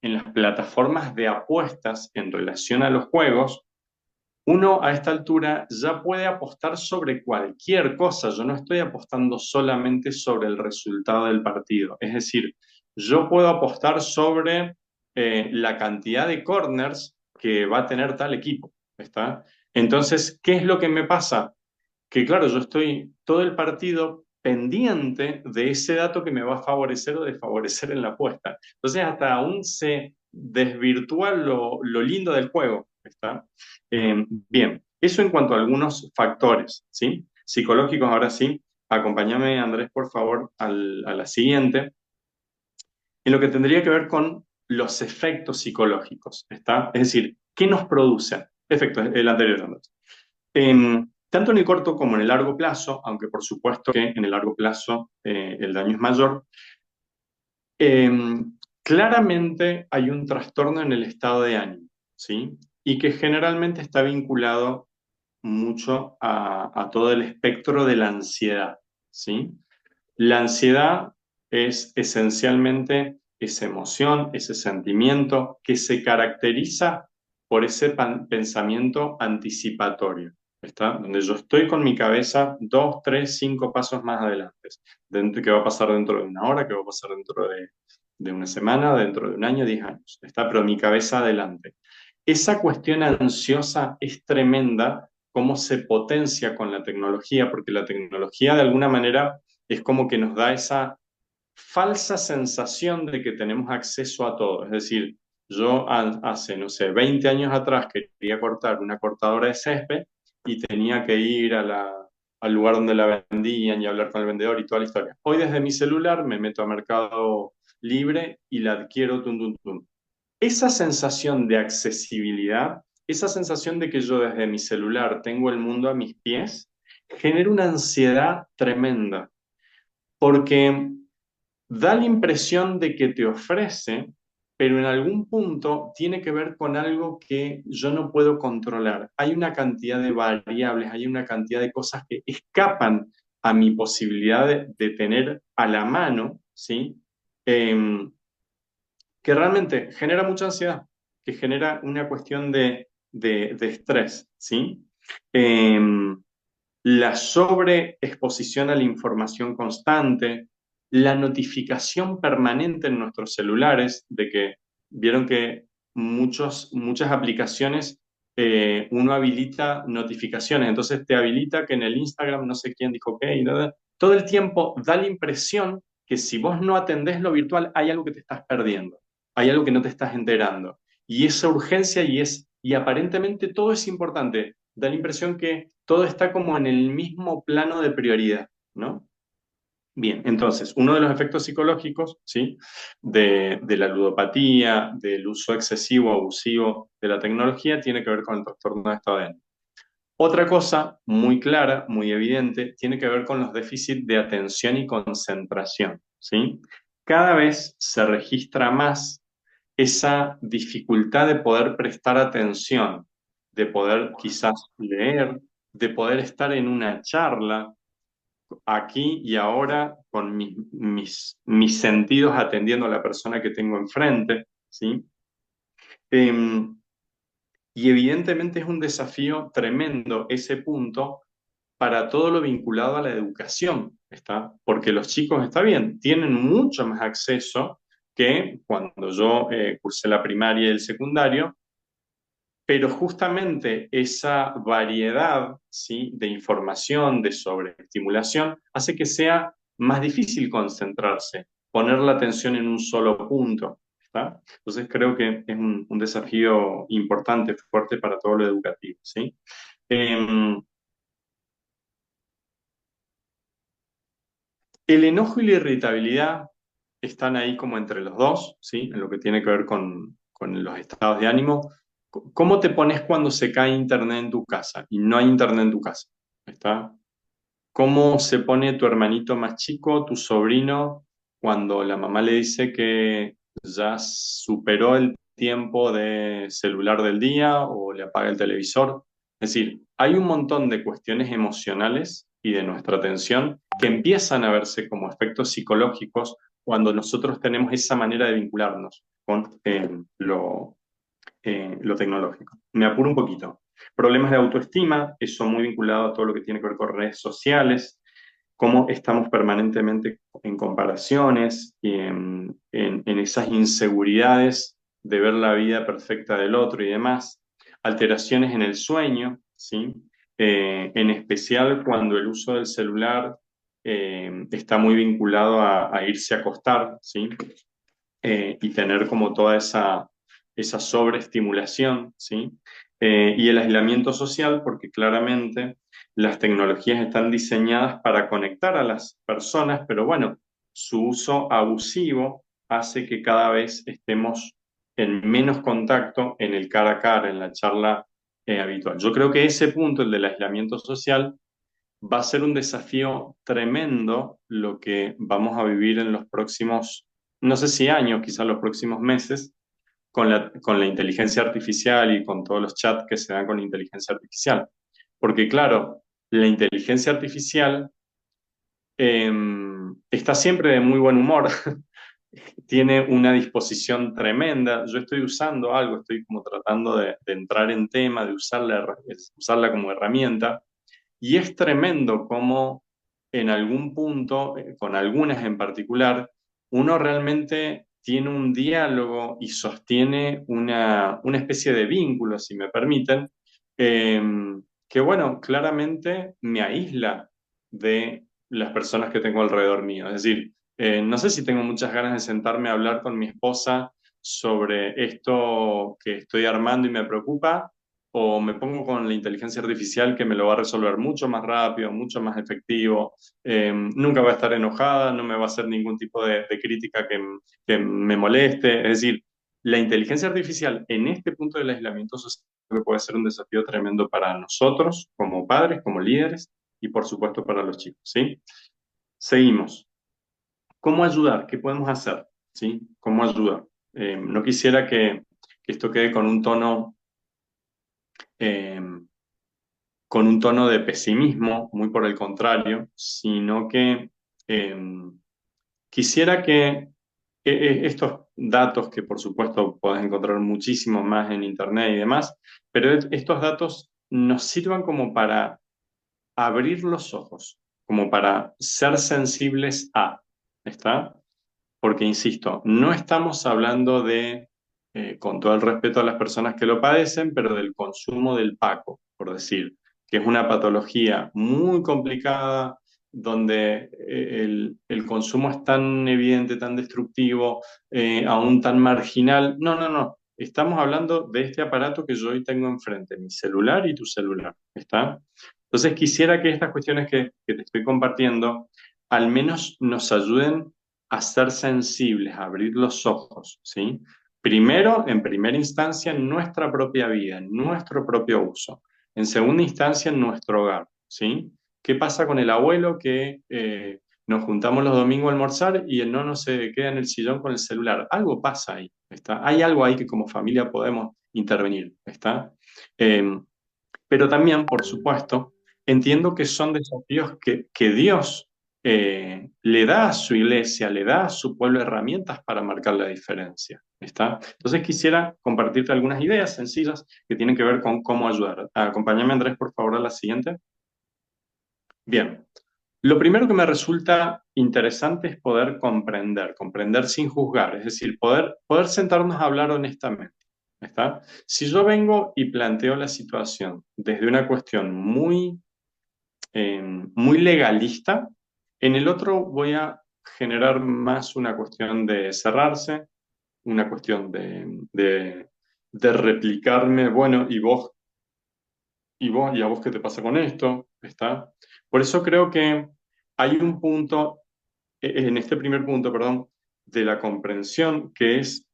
S2: de apuestas en relación a los juegos, uno a esta altura ya puede apostar sobre cualquier cosa. Yo no estoy apostando solamente sobre el resultado del partido. Es decir, yo puedo apostar sobre la cantidad de corners que va a tener tal equipo. ¿Está? Entonces, ¿qué es lo que me pasa? Que claro, yo estoy todo el partido pendiente de ese dato que me va a favorecer o desfavorecer en la apuesta. Entonces, hasta aún se desvirtúa lo lindo del juego. ¿Está? Bien, eso en cuanto a algunos factores, ¿sí? Psicológicos, ahora sí. Acompáñame, Andrés, por favor, a la siguiente, en lo que tendría que ver con los efectos psicológicos, ¿está? Es decir, ¿qué nos producen? Efectos, el anterior, Andrés. Tanto en el corto como en el largo plazo, aunque por supuesto que en el largo plazo el daño es mayor, eh, claramente hay un trastorno en el estado de ánimo, ¿sí? Y que generalmente está vinculado mucho a todo el espectro de la ansiedad, ¿sí? La ansiedad es esencialmente esa emoción, ese sentimiento que se caracteriza por ese pensamiento anticipatorio, ¿está? Donde yo estoy con mi cabeza dos, tres, cinco pasos más adelante. ¿Qué va a pasar dentro de una hora? ¿Qué va a pasar dentro de una semana? ¿Dentro de un año? 10 años. ¿Está? Pero mi cabeza adelante. Esa cuestión ansiosa es tremenda, cómo se potencia con la tecnología, porque la tecnología de alguna manera es como que nos da esa falsa sensación de que tenemos acceso a todo. Es decir, yo hace, no sé, 20 años atrás quería cortar una cortadora de césped y tenía que ir al lugar donde la vendían y hablar con el vendedor y toda la historia. Hoy desde mi celular me meto a Mercado Libre y la adquiero tum, tum, tum. Esa sensación de accesibilidad, esa sensación de que yo desde mi celular tengo el mundo a mis pies, genera una ansiedad tremenda, porque da la impresión de que te ofrece, pero en algún punto tiene que ver con algo que yo no puedo controlar. Hay una cantidad de variables, hay una cantidad de cosas que escapan a mi posibilidad de tener a la mano, ¿sí? Em, que realmente genera mucha ansiedad, que genera una cuestión de estrés, ¿sí? Em, la sobreexposición a la información constante, la notificación permanente en nuestros celulares, de que vieron que muchas aplicaciones uno habilita notificaciones, entonces te habilita que en el Instagram no sé quién dijo qué, y nada. Todo el tiempo da la impresión que si vos no atendés lo virtual, hay algo que te estás perdiendo, hay algo que no te estás enterando. Y esa urgencia y aparentemente todo es importante, da la impresión que todo está como en el mismo plano de prioridad, ¿no? Bien, entonces, uno de los efectos psicológicos, ¿sí? De la ludopatía, del uso excesivo, abusivo de la tecnología, tiene que ver con el trastorno de estado de ánimo. Otra cosa muy clara, muy evidente, tiene que ver con los déficits de atención y concentración, ¿sí? Cada vez se registra más esa dificultad de poder prestar atención, de poder quizás leer, de poder estar en una charla aquí y ahora con mis sentidos atendiendo a la persona que tengo enfrente, ¿sí? Em, y evidentemente es un desafío tremendo ese punto para todo lo vinculado a la educación, ¿está? Porque los chicos, está bien, tienen mucho más acceso que cuando yo cursé la primaria y el secundario, pero justamente esa variedad, ¿sí? De información, de sobreestimulación, hace que sea más difícil concentrarse, poner la atención en un solo punto, ¿está? Entonces creo que es un desafío importante, fuerte para todo lo educativo, ¿sí? Em, el enojo y la irritabilidad están ahí como entre los dos, ¿sí? En lo que tiene que ver con los estados de ánimo. ¿Cómo te pones cuando se cae internet en tu casa y no hay internet en tu casa? ¿Está? ¿Cómo se pone tu hermanito más chico, tu sobrino, cuando la mamá le dice que ya superó el tiempo de celular del día o le apaga el televisor? Es decir, hay un montón de cuestiones emocionales y de nuestra atención que empiezan a verse como efectos psicológicos cuando nosotros tenemos esa manera de vincularnos con lo tecnológico. Me apuro un poquito. Problemas de autoestima, eso muy vinculado a todo lo que tiene que ver con redes sociales, cómo estamos permanentemente en comparaciones y en esas inseguridades de ver la vida perfecta del otro y demás. Alteraciones en el sueño, ¿sí? En especial cuando el uso del celular está muy vinculado a irse a acostar, ¿sí? Y tener como toda esa sobreestimulación, ¿sí? Y el aislamiento social, porque claramente las tecnologías están diseñadas para conectar a las personas, pero bueno, su uso abusivo hace que cada vez estemos en menos contacto en el cara a cara, en la charla habitual. Yo creo que ese punto, el del aislamiento social, va a ser un desafío tremendo lo que vamos a vivir en los próximos, no sé si años, quizás los próximos meses, con la inteligencia artificial y con todos los chats que se dan con inteligencia artificial. Porque claro, la inteligencia artificial eh, está siempre de muy buen humor, tiene una disposición tremenda. Yo estoy usando algo, estoy como tratando de entrar en tema, de usarla como herramienta. Y es tremendo cómo en algún punto, con algunas en particular, uno realmente tiene un diálogo y sostiene una especie de vínculo, si me permiten, eh, que bueno, claramente me aísla de las personas que tengo alrededor mío. Es decir, no sé si tengo muchas ganas de sentarme a hablar con mi esposa sobre esto que estoy armando y me preocupa, o me pongo con la inteligencia artificial que me lo va a resolver mucho más rápido, mucho más efectivo, nunca va a estar enojada, no me va a hacer ningún tipo de crítica que me moleste. Es decir, la inteligencia artificial en este punto del aislamiento social puede ser un desafío tremendo para nosotros como padres, como líderes y por supuesto para los chicos, ¿sí? Seguimos. ¿Cómo ayudar? ¿Qué podemos hacer? ¿Sí? ¿Cómo ayudar? No quisiera que esto quede eh, con un tono de pesimismo, muy por el contrario, sino que eh, quisiera que estos datos, que por supuesto podés encontrar muchísimo más en Internet y demás, pero estos datos nos sirvan como para abrir los ojos, como para ser sensibles a, ¿está? Porque, insisto, no estamos hablando con todo el respeto a las personas que lo padecen, pero del consumo del Paco, por decir, que es una patología muy complicada, donde el consumo es tan evidente, tan destructivo, aún tan marginal. No, no, no. Estamos hablando de este aparato que yo hoy tengo enfrente, mi celular y tu celular, ¿está? Entonces quisiera que estas cuestiones que te estoy compartiendo al menos nos ayuden a ser sensibles, a abrir los ojos, ¿sí? Primero, en primera instancia, en nuestra propia vida, en nuestro propio uso. En segunda instancia, en nuestro hogar, ¿sí? ¿Qué pasa con el abuelo que nos juntamos los domingos a almorzar y el nono se queda en el sillón con el celular? Algo pasa ahí, ¿está? Hay algo ahí que como familia podemos intervenir, ¿está? Eh, pero también, por supuesto, entiendo que son desafíos que Dios le da a su iglesia, le da a su pueblo herramientas para marcar la diferencia. ¿Está? Entonces quisiera compartirte algunas ideas sencillas que tienen que ver con cómo ayudar. Acompáñame, Andrés, por favor, a la siguiente. Bien, lo primero que me resulta interesante es poder comprender, comprender sin juzgar, es decir, poder sentarnos a hablar honestamente. ¿Está? Si yo vengo y planteo la situación desde una cuestión muy legalista, en el otro voy a generar más una cuestión de cerrarse, una cuestión de replicarme, bueno, y a vos qué te pasa con esto, ¿está? Por eso creo que hay un punto, en este primer punto, perdón, de la comprensión, que es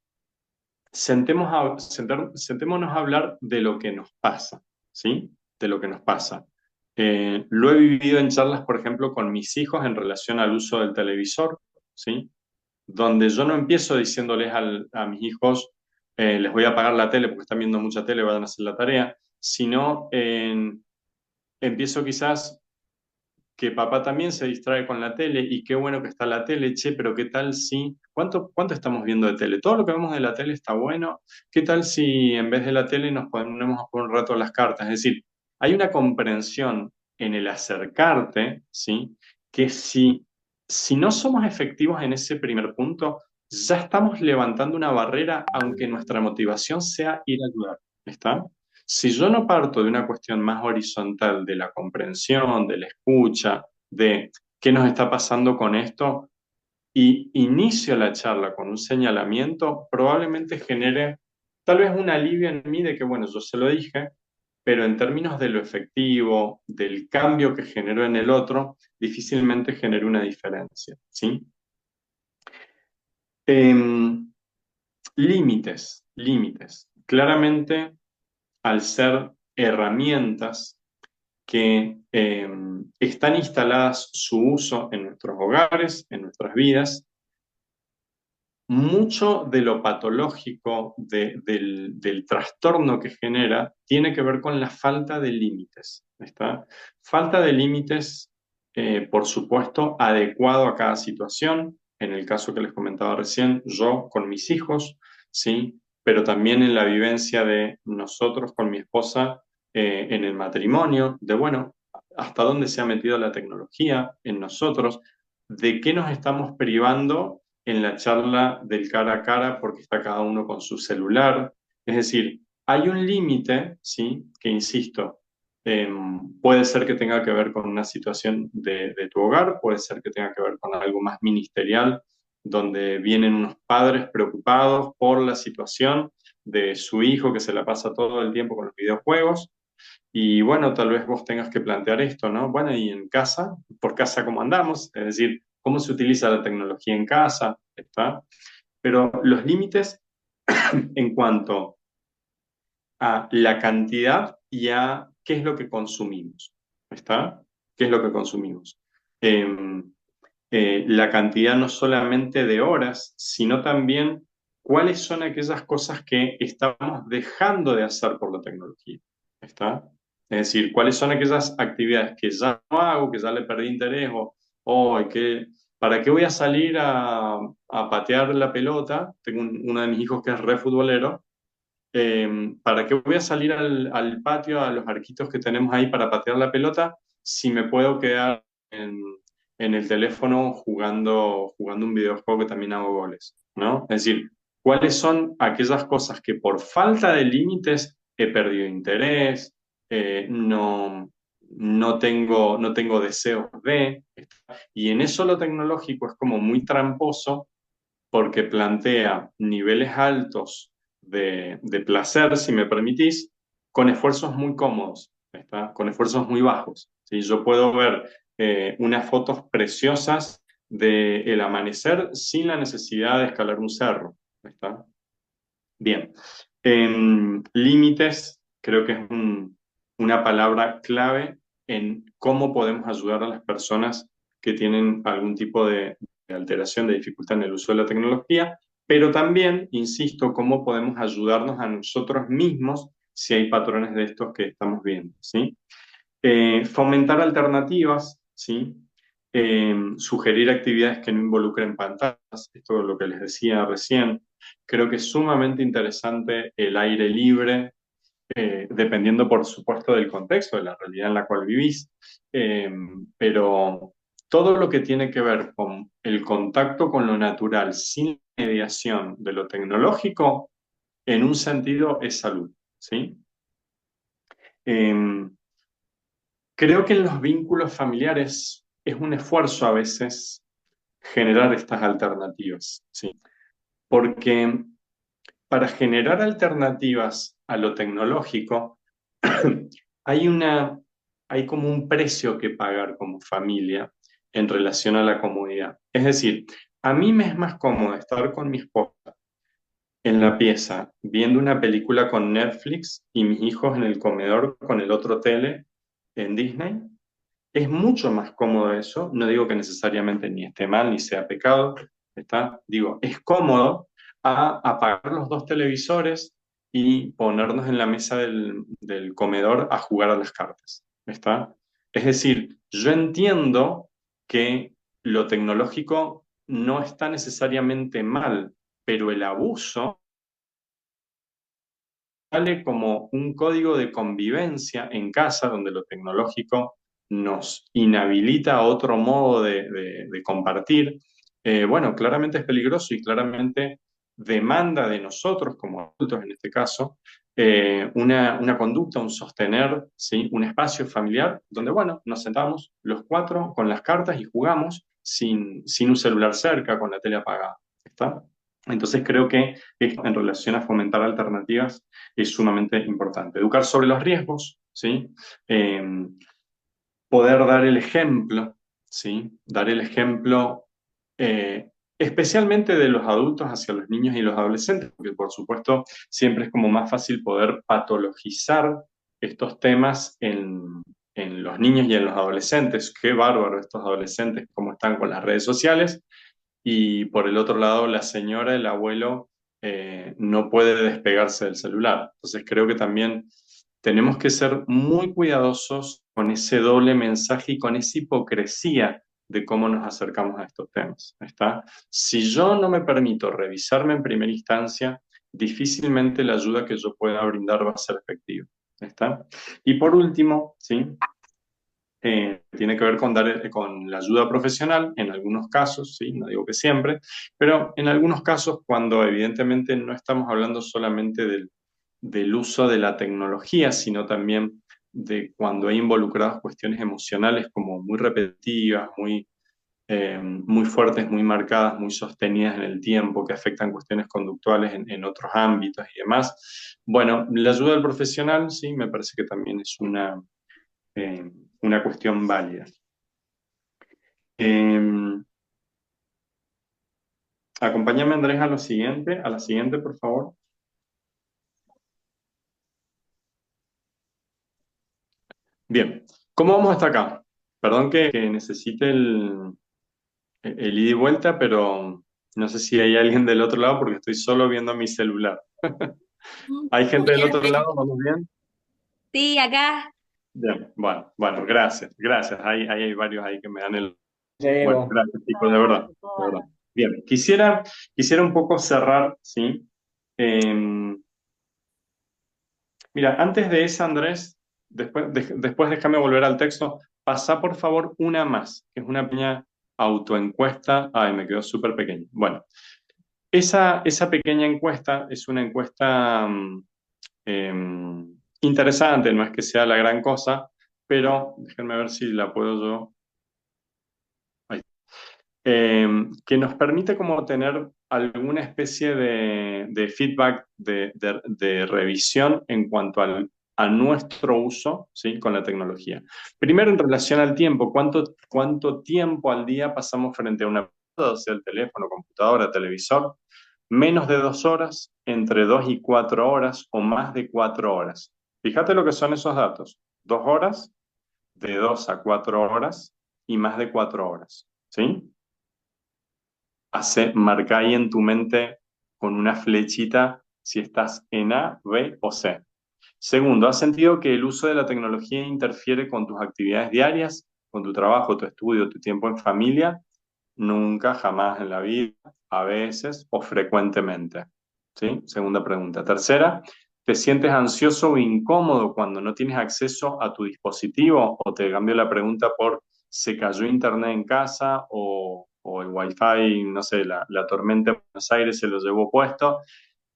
S2: sentémonos a hablar de lo que nos pasa, ¿sí? De lo que nos pasa. Lo he vivido en charlas, por ejemplo, con mis hijos en relación al uso del televisor, ¿sí? Donde yo no empiezo diciéndoles a mis hijos, les voy a apagar la tele porque están viendo mucha tele, vayan a hacer la tarea, sino empiezo quizás que papá también se distrae con la tele y qué bueno que está la tele, che, pero qué tal si, ¿cuánto estamos viendo de tele? Todo lo que vemos de la tele está bueno, ¿qué tal si en vez de la tele nos ponemos a jugar un rato a las cartas? Es decir, hay una comprensión en el acercarte, ¿sí? Que si no somos efectivos en ese primer punto, ya estamos levantando una barrera, aunque nuestra motivación sea ir a ayudar, ¿está? Si yo no parto de una cuestión más horizontal de la comprensión, de la escucha, de qué nos está pasando con esto, y inicio la charla con un señalamiento, probablemente genere tal vez un alivio en mí de que, bueno, yo se lo dije, pero en términos de lo efectivo, del cambio que generó en el otro, difícilmente genera una diferencia, ¿sí? Em, límites, límites. Claramente, al ser herramientas que están instaladas su uso en nuestros hogares, en nuestras vidas, mucho de lo patológico del trastorno que genera tiene que ver con la falta de límites. ¿Está? Falta de límites, por supuesto, adecuado a cada situación. En el caso que les comentaba recién, yo con mis hijos, ¿sí? Pero también en la vivencia de nosotros con mi esposa en el matrimonio, de bueno, hasta dónde se ha metido la tecnología en nosotros, de qué nos estamos privando en la charla del cara a cara porque está cada uno con su celular. Es decir, hay un límite, ¿sí? Que insisto, puede ser que tenga que ver con una situación de tu hogar, puede ser que tenga que ver con algo más ministerial, donde vienen unos padres preocupados por la situación, de su hijo que se la pasa todo el tiempo con los videojuegos. Y bueno, tal vez vos tengas que plantear esto, ¿no? Bueno, y en casa, por casa, ¿cómo andamos? Es decir, ¿cómo se utiliza la tecnología en casa? ¿Está? Pero los límites en cuanto a la cantidad y a qué es lo que consumimos. ¿Está? ¿Qué es lo que consumimos? Eh, la cantidad no solamente de horas, sino también cuáles son aquellas cosas que estamos dejando de hacer por la tecnología. ¿Está? Es decir, cuáles son aquellas actividades que ya no hago, que ya le perdí interés ¿para qué voy a salir a patear la pelota? Tengo uno de mis hijos que es re futbolero. ¿Para qué voy a salir al patio, a los arquitos que tenemos ahí para patear la pelota, si me puedo quedar en el teléfono jugando un videojuego que también hago goles, ¿no? Es decir, ¿cuáles son aquellas cosas que por falta de límites he perdido interés, no tengo deseos de, y en eso lo tecnológico es como muy tramposo porque plantea niveles altos de placer, si me permitís, con esfuerzos muy cómodos, ¿está? Con esfuerzos muy bajos. ¿Sí? Yo puedo ver unas fotos preciosas del amanecer sin la necesidad de escalar un cerro. ¿Está? Bien. Límites, creo que es una palabra clave en cómo podemos ayudar a las personas que tienen algún tipo de alteración, de dificultad en el uso de la tecnología, pero también, insisto, cómo podemos ayudarnos a nosotros mismos si hay patrones de estos que estamos viendo, ¿sí? Fomentar alternativas, ¿sí? Sugerir actividades que no involucren pantallas, esto es lo que les decía recién. Creo que es sumamente interesante el aire libre, dependiendo, por supuesto, del contexto, de la realidad en la cual vivís. Eh, pero todo lo que tiene que ver con el contacto con lo natural, sin mediación de lo tecnológico, en un sentido es salud, ¿sí? Eh, Creo que en los vínculos familiares es un esfuerzo a veces generar estas alternativas, ¿sí? Porque para generar alternativas a lo tecnológico, hay hay como un precio que pagar como familia en relación a la comodidad. Es decir, a mí me es más cómodo estar con mi esposa en la pieza viendo una película con Netflix y mis hijos en el comedor con el otro tele en Disney. Es mucho más cómodo eso, no digo que necesariamente ni esté mal ni sea pecado, ¿está? Digo, es cómodo a apagar los dos televisores y ponernos en la mesa del comedor a jugar a las cartas, ¿está? Es decir, yo entiendo que lo tecnológico no está necesariamente mal, pero el abuso sale como un código de convivencia en casa donde lo tecnológico nos inhabilita a otro modo de compartir. Bueno, claramente es peligroso y claramente demanda de nosotros como adultos en este caso una conducta, un sostener, ¿sí? Un espacio familiar donde, bueno, nos sentamos los cuatro con las cartas y jugamos sin un celular cerca, con la tele apagada. ¿Está? Entonces creo que esto en relación a fomentar alternativas es sumamente importante. Educar sobre los riesgos, ¿sí? Eh, Poder dar el ejemplo, ¿sí? Dar el ejemplo especialmente de los adultos hacia los niños y los adolescentes, porque por supuesto siempre es como más fácil poder patologizar estos temas en los niños y en los adolescentes. Qué bárbaro estos adolescentes, cómo están con las redes sociales y por el otro lado la señora, el abuelo, no puede despegarse del celular. Entonces creo que también tenemos que ser muy cuidadosos con ese doble mensaje y con esa hipocresía de cómo nos acercamos a estos temas. ¿Está? Si yo no me permito revisarme en primera instancia, difícilmente la ayuda que yo pueda brindar va a ser efectiva. ¿Está? Y por último, ¿sí? Tiene que ver con la ayuda profesional, en algunos casos, ¿sí? No digo que siempre, pero en algunos casos cuando evidentemente no estamos hablando solamente del uso de la tecnología, sino también de cuando hay involucradas cuestiones emocionales como muy repetitivas, muy muy fuertes, muy marcadas, muy sostenidas en el tiempo, que afectan cuestiones conductuales en otros ámbitos y demás. Bueno, la ayuda del profesional, sí, me parece que también es una cuestión válida. Eh, Acompáñame, Andrés, a la siguiente, por favor. Bien, ¿cómo vamos hasta acá? Perdón que necesite el ida y vuelta, pero no sé si hay alguien del otro lado porque estoy solo viendo mi celular. ¿Hay gente del otro lado? ¿Vamos bien?
S3: Sí, acá.
S2: Bien, bueno, bueno, gracias, gracias. Ahí hay varios ahí que me dan el... Bueno,
S1: Llego.
S2: gracias, chicos, de verdad, de verdad. Bien, quisiera un poco cerrar, ¿sí? Eh, Mira, antes de esa, Andrés, después déjame volver al texto. Pasá, por favor, una más, que es una pequeña autoencuesta. Ay, me quedó súper pequeño. Bueno, esa pequeña encuesta es una encuesta interesante, no es que sea la gran cosa, pero déjenme ver si la puedo yo. Ahí. Que nos permite como tener alguna especie de feedback, de revisión en cuanto a nuestro uso, ¿sí? Con la tecnología. Primero, en relación al tiempo, ¿cuánto tiempo al día pasamos frente a una, o sea, el teléfono, computadora, televisor? Menos de 2 horas, entre 2 y 4 horas o más de 4 horas. Fíjate lo que son esos datos. 2 horas, de 2 a 4 horas y más de 4 horas. ¿Sí? Marca ahí en tu mente con una flechita si estás en A, B o C. Segundo, ¿has sentido que el uso de la tecnología interfiere con tus actividades diarias, con tu trabajo, tu estudio, tu tiempo en familia? Nunca, jamás en la vida, a veces o frecuentemente. ¿Sí? Segunda pregunta. Tercera, ¿te sientes ansioso o incómodo cuando no tienes acceso a tu dispositivo? O te cambio la pregunta por ¿se cayó internet en casa o el wifi, no sé, la tormenta en Buenos Aires se lo llevó puesto?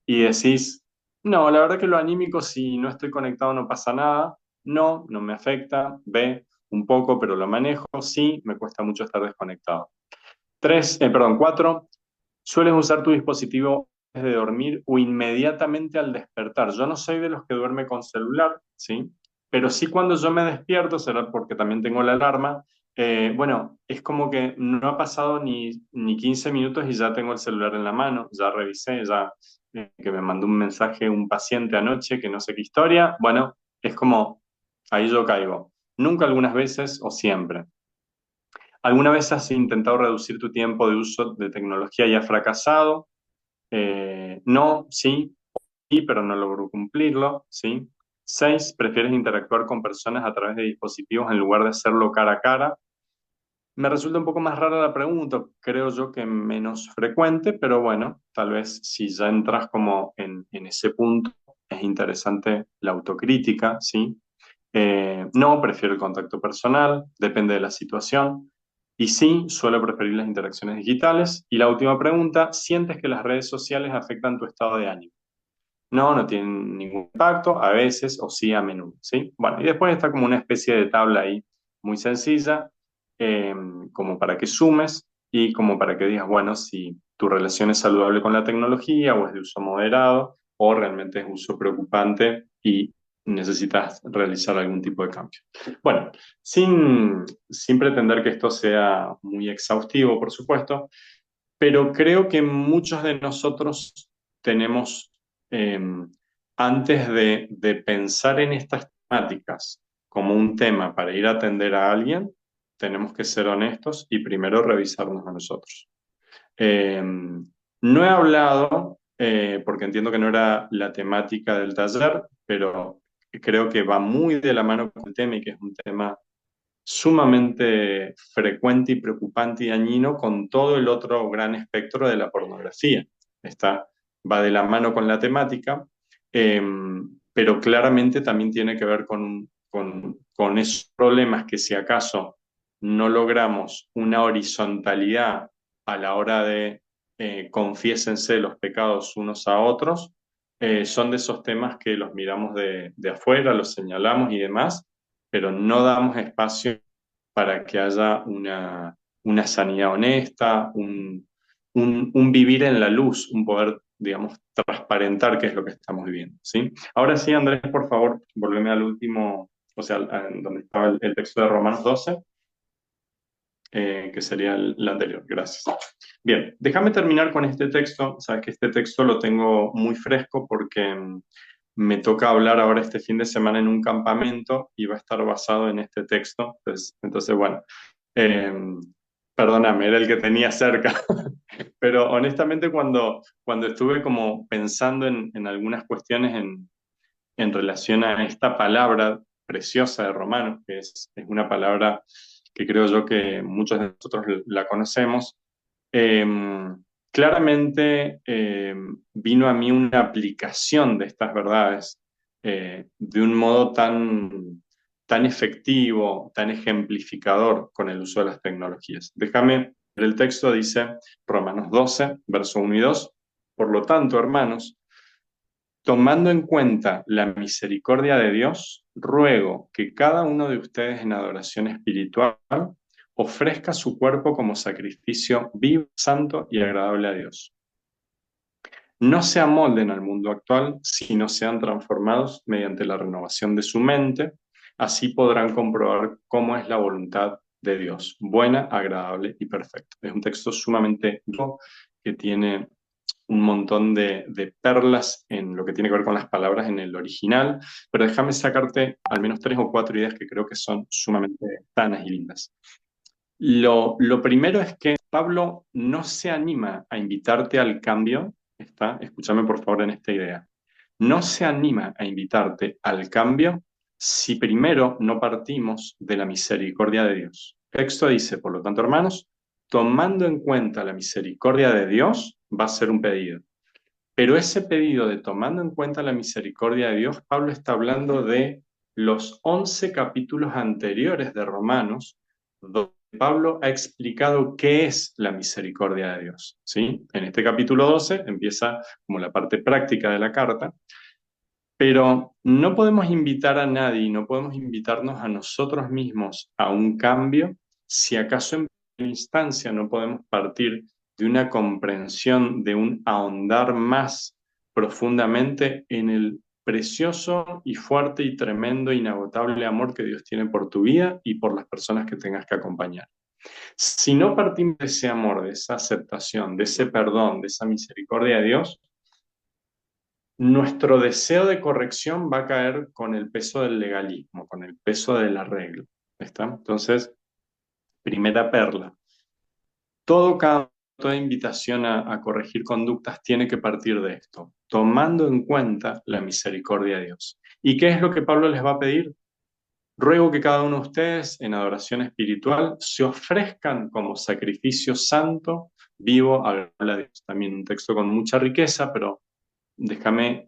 S2: Y decís, no, la verdad que lo anímico, si no estoy conectado no pasa nada. No, no me afecta. B, un poco, pero lo manejo. Sí, me cuesta mucho estar desconectado. Cuatro, sueles usar tu dispositivo antes de dormir o inmediatamente al despertar. Yo no soy de los que duerme con celular, ¿sí? Pero sí cuando yo me despierto, será porque también tengo la alarma, bueno, es como que no ha pasado ni 15 minutos y ya tengo el celular en la mano, ya revisé, ya que me mandó un mensaje un paciente anoche que no sé qué historia, bueno, es como ahí yo caigo. Nunca, algunas veces o siempre. ¿Alguna vez has intentado reducir tu tiempo de uso de tecnología y has fracasado? No, sí, sí, pero no logro cumplirlo, ¿sí? 6, ¿prefieres interactuar con personas a través de dispositivos en lugar de hacerlo cara a cara? Me resulta un poco más rara la pregunta, creo yo que menos frecuente, pero bueno, tal vez si ya entras como en ese punto, es interesante la autocrítica, ¿sí? No, prefiero el contacto personal, depende de la situación. Y sí, suelo preferir las interacciones digitales. Y la última pregunta, ¿sientes que las redes sociales afectan tu estado de ánimo? No, no tienen ningún impacto, a veces o sí a menudo, ¿sí? Bueno, y después está como una especie de tabla ahí muy sencilla, eh, como para que sumes y como para que digas, bueno, si tu relación es saludable con la tecnología o es de uso moderado o realmente es uso preocupante y necesitas realizar algún tipo de cambio. Bueno, sin pretender que esto sea muy exhaustivo, por supuesto, pero creo que muchos de nosotros tenemos, eh, antes de pensar en estas temáticas como un tema para ir a atender a alguien, tenemos que ser honestos y primero revisarnos a nosotros. Eh, no he hablado, porque entiendo que no era la temática del taller, pero creo que va muy de la mano con el tema y que es un tema sumamente frecuente y preocupante y dañino con todo el otro gran espectro de la pornografía. Está, va de la mano con la temática, eh, pero claramente también tiene que ver con esos problemas que si acaso no logramos una horizontalidad a la hora de confiésense los pecados unos a otros, son de esos temas que los miramos de afuera, los señalamos y demás, pero no damos espacio para que haya una sanidad honesta, un vivir en la luz, un poder, digamos, transparentar qué es lo que estamos viviendo, ¿sí? Ahora sí, Andrés, por favor, volveme al último, o sea, donde estaba el texto de Romanos 12, que sería el anterior. Gracias. Bien, déjame terminar con este texto. Sabes que este texto lo tengo muy fresco porque me toca hablar ahora este fin de semana en un campamento y va a estar basado en este texto. Entonces bueno, eh, perdóname, era el que tenía cerca. Pero honestamente cuando estuve como pensando en algunas cuestiones en relación a esta palabra preciosa de Romanos, que es una palabra que creo yo que muchos de nosotros la conocemos, eh, claramente vino a mí una aplicación de estas verdades de un modo tan efectivo, tan ejemplificador con el uso de las tecnologías. Déjame, el texto dice, Romanos 12, verso 1 y 2, por lo tanto, hermanos, tomando en cuenta la misericordia de Dios, ruego que cada uno de ustedes en adoración espiritual ofrezca su cuerpo como sacrificio vivo, santo y agradable a Dios. No se amolden al mundo actual, sino sean transformados mediante la renovación de su mente. Así podrán comprobar cómo es la voluntad de Dios, buena, agradable y perfecta. Es un texto sumamente rico que tiene un montón de perlas en lo que tiene que ver con las palabras en el original, pero déjame sacarte al menos 3 o 4 ideas que creo que son sumamente sanas y lindas. Lo primero es que Pablo no se anima a invitarte al cambio, escúchame por favor en esta idea, no se anima a invitarte al cambio si primero no partimos de la misericordia de Dios. El texto dice, por lo tanto, hermanos, tomando en cuenta la misericordia de Dios, va a ser un pedido. Pero ese pedido de tomando en cuenta la misericordia de Dios, Pablo está hablando de los 11 capítulos anteriores de Romanos, donde Pablo ha explicado qué es la misericordia de Dios, ¿sí? En este capítulo 12 empieza como la parte práctica de la carta, pero no podemos invitar a nadie, no podemos invitarnos a nosotros mismos a un cambio si acaso en primera instancia no podemos partir de una comprensión, de un ahondar más profundamente en el precioso y fuerte y tremendo, inagotable amor que Dios tiene por tu vida y por las personas que tengas que acompañar. Si no partimos de ese amor, de esa aceptación, de ese perdón, de esa misericordia de Dios, nuestro deseo de corrección va a caer con el peso del legalismo, con el peso de la regla. ¿Está? Entonces, primera perla. Toda invitación a corregir conductas tiene que partir de esto, tomando en cuenta la misericordia de Dios. ¿Y qué es lo que Pablo les va a pedir? Ruego que cada uno de ustedes, en adoración espiritual, se ofrezcan como sacrificio santo, vivo, agradable a Dios. También un texto con mucha riqueza, pero déjame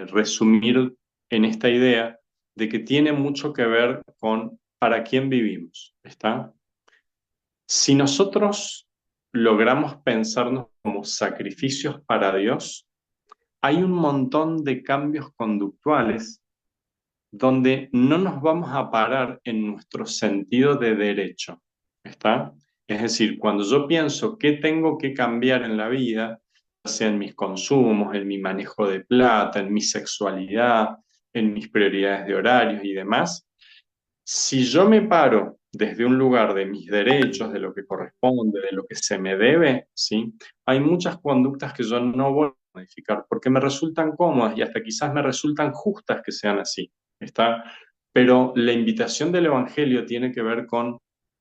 S2: resumir en esta idea de que tiene mucho que ver con para quién vivimos, ¿está? Si nosotros logramos pensarnos como sacrificios para Dios, hay un montón de cambios conductuales donde no nos vamos a parar en nuestro sentido de derecho, ¿está? Es decir, cuando yo pienso qué tengo que cambiar en la vida, ya sea en mis consumos, en mi manejo de plata, en mi sexualidad, en mis prioridades de horarios y demás, si yo me paro desde un lugar de mis derechos, de lo que corresponde, de lo que se me debe, ¿sí? Hay muchas conductas que yo no voy a modificar porque me resultan cómodas y hasta quizás me resultan justas que sean así, ¿está? Pero la invitación del Evangelio tiene que ver con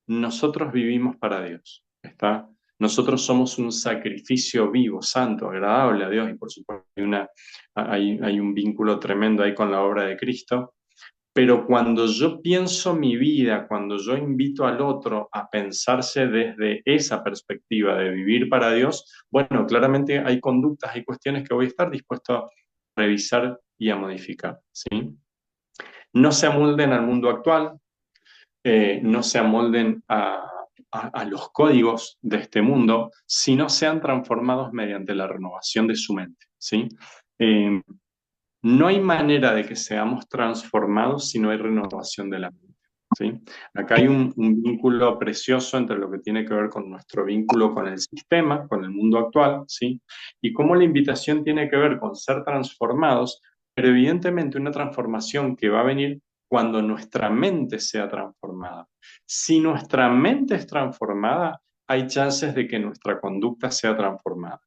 S2: nosotros vivimos para Dios, ¿está? Nosotros somos un sacrificio vivo, santo, agradable a Dios y por supuesto hay un vínculo tremendo ahí con la obra de Cristo, pero cuando yo pienso mi vida, cuando yo invito al otro a pensarse desde esa perspectiva de vivir para Dios, bueno, claramente hay conductas, hay cuestiones que voy a estar dispuesto a revisar y a modificar, ¿sí? No se amolden al mundo actual, no se amolden a los códigos de este mundo, sino sean transformados mediante la renovación de su mente, ¿sí? Eh, no hay manera de que seamos transformados si no hay renovación de la mente. ¿sí? Acá hay un vínculo precioso entre lo que tiene que ver con nuestro vínculo con el sistema, con el mundo actual, ¿sí? Y cómo la invitación tiene que ver con ser transformados, pero evidentemente una transformación que va a venir cuando nuestra mente sea transformada. Si nuestra mente es transformada, hay chances de que nuestra conducta sea transformada.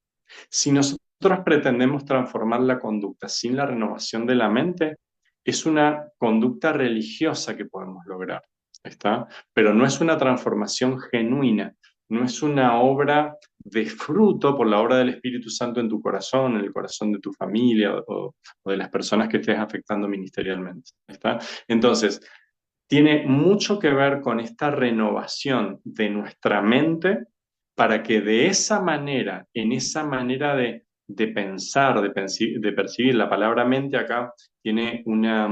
S2: Si nosotros pretendemos transformar la conducta sin la renovación de la mente, es una conducta religiosa que podemos lograr, ¿está? Pero no es una transformación genuina, no es una obra de fruto por la obra del Espíritu Santo en tu corazón, en el corazón de tu familia o de las personas que estés afectando ministerialmente, ¿está? Entonces, tiene mucho que ver con esta renovación de nuestra mente para que de esa manera, en esa manera de pensar, de percibir, la palabra mente acá tiene una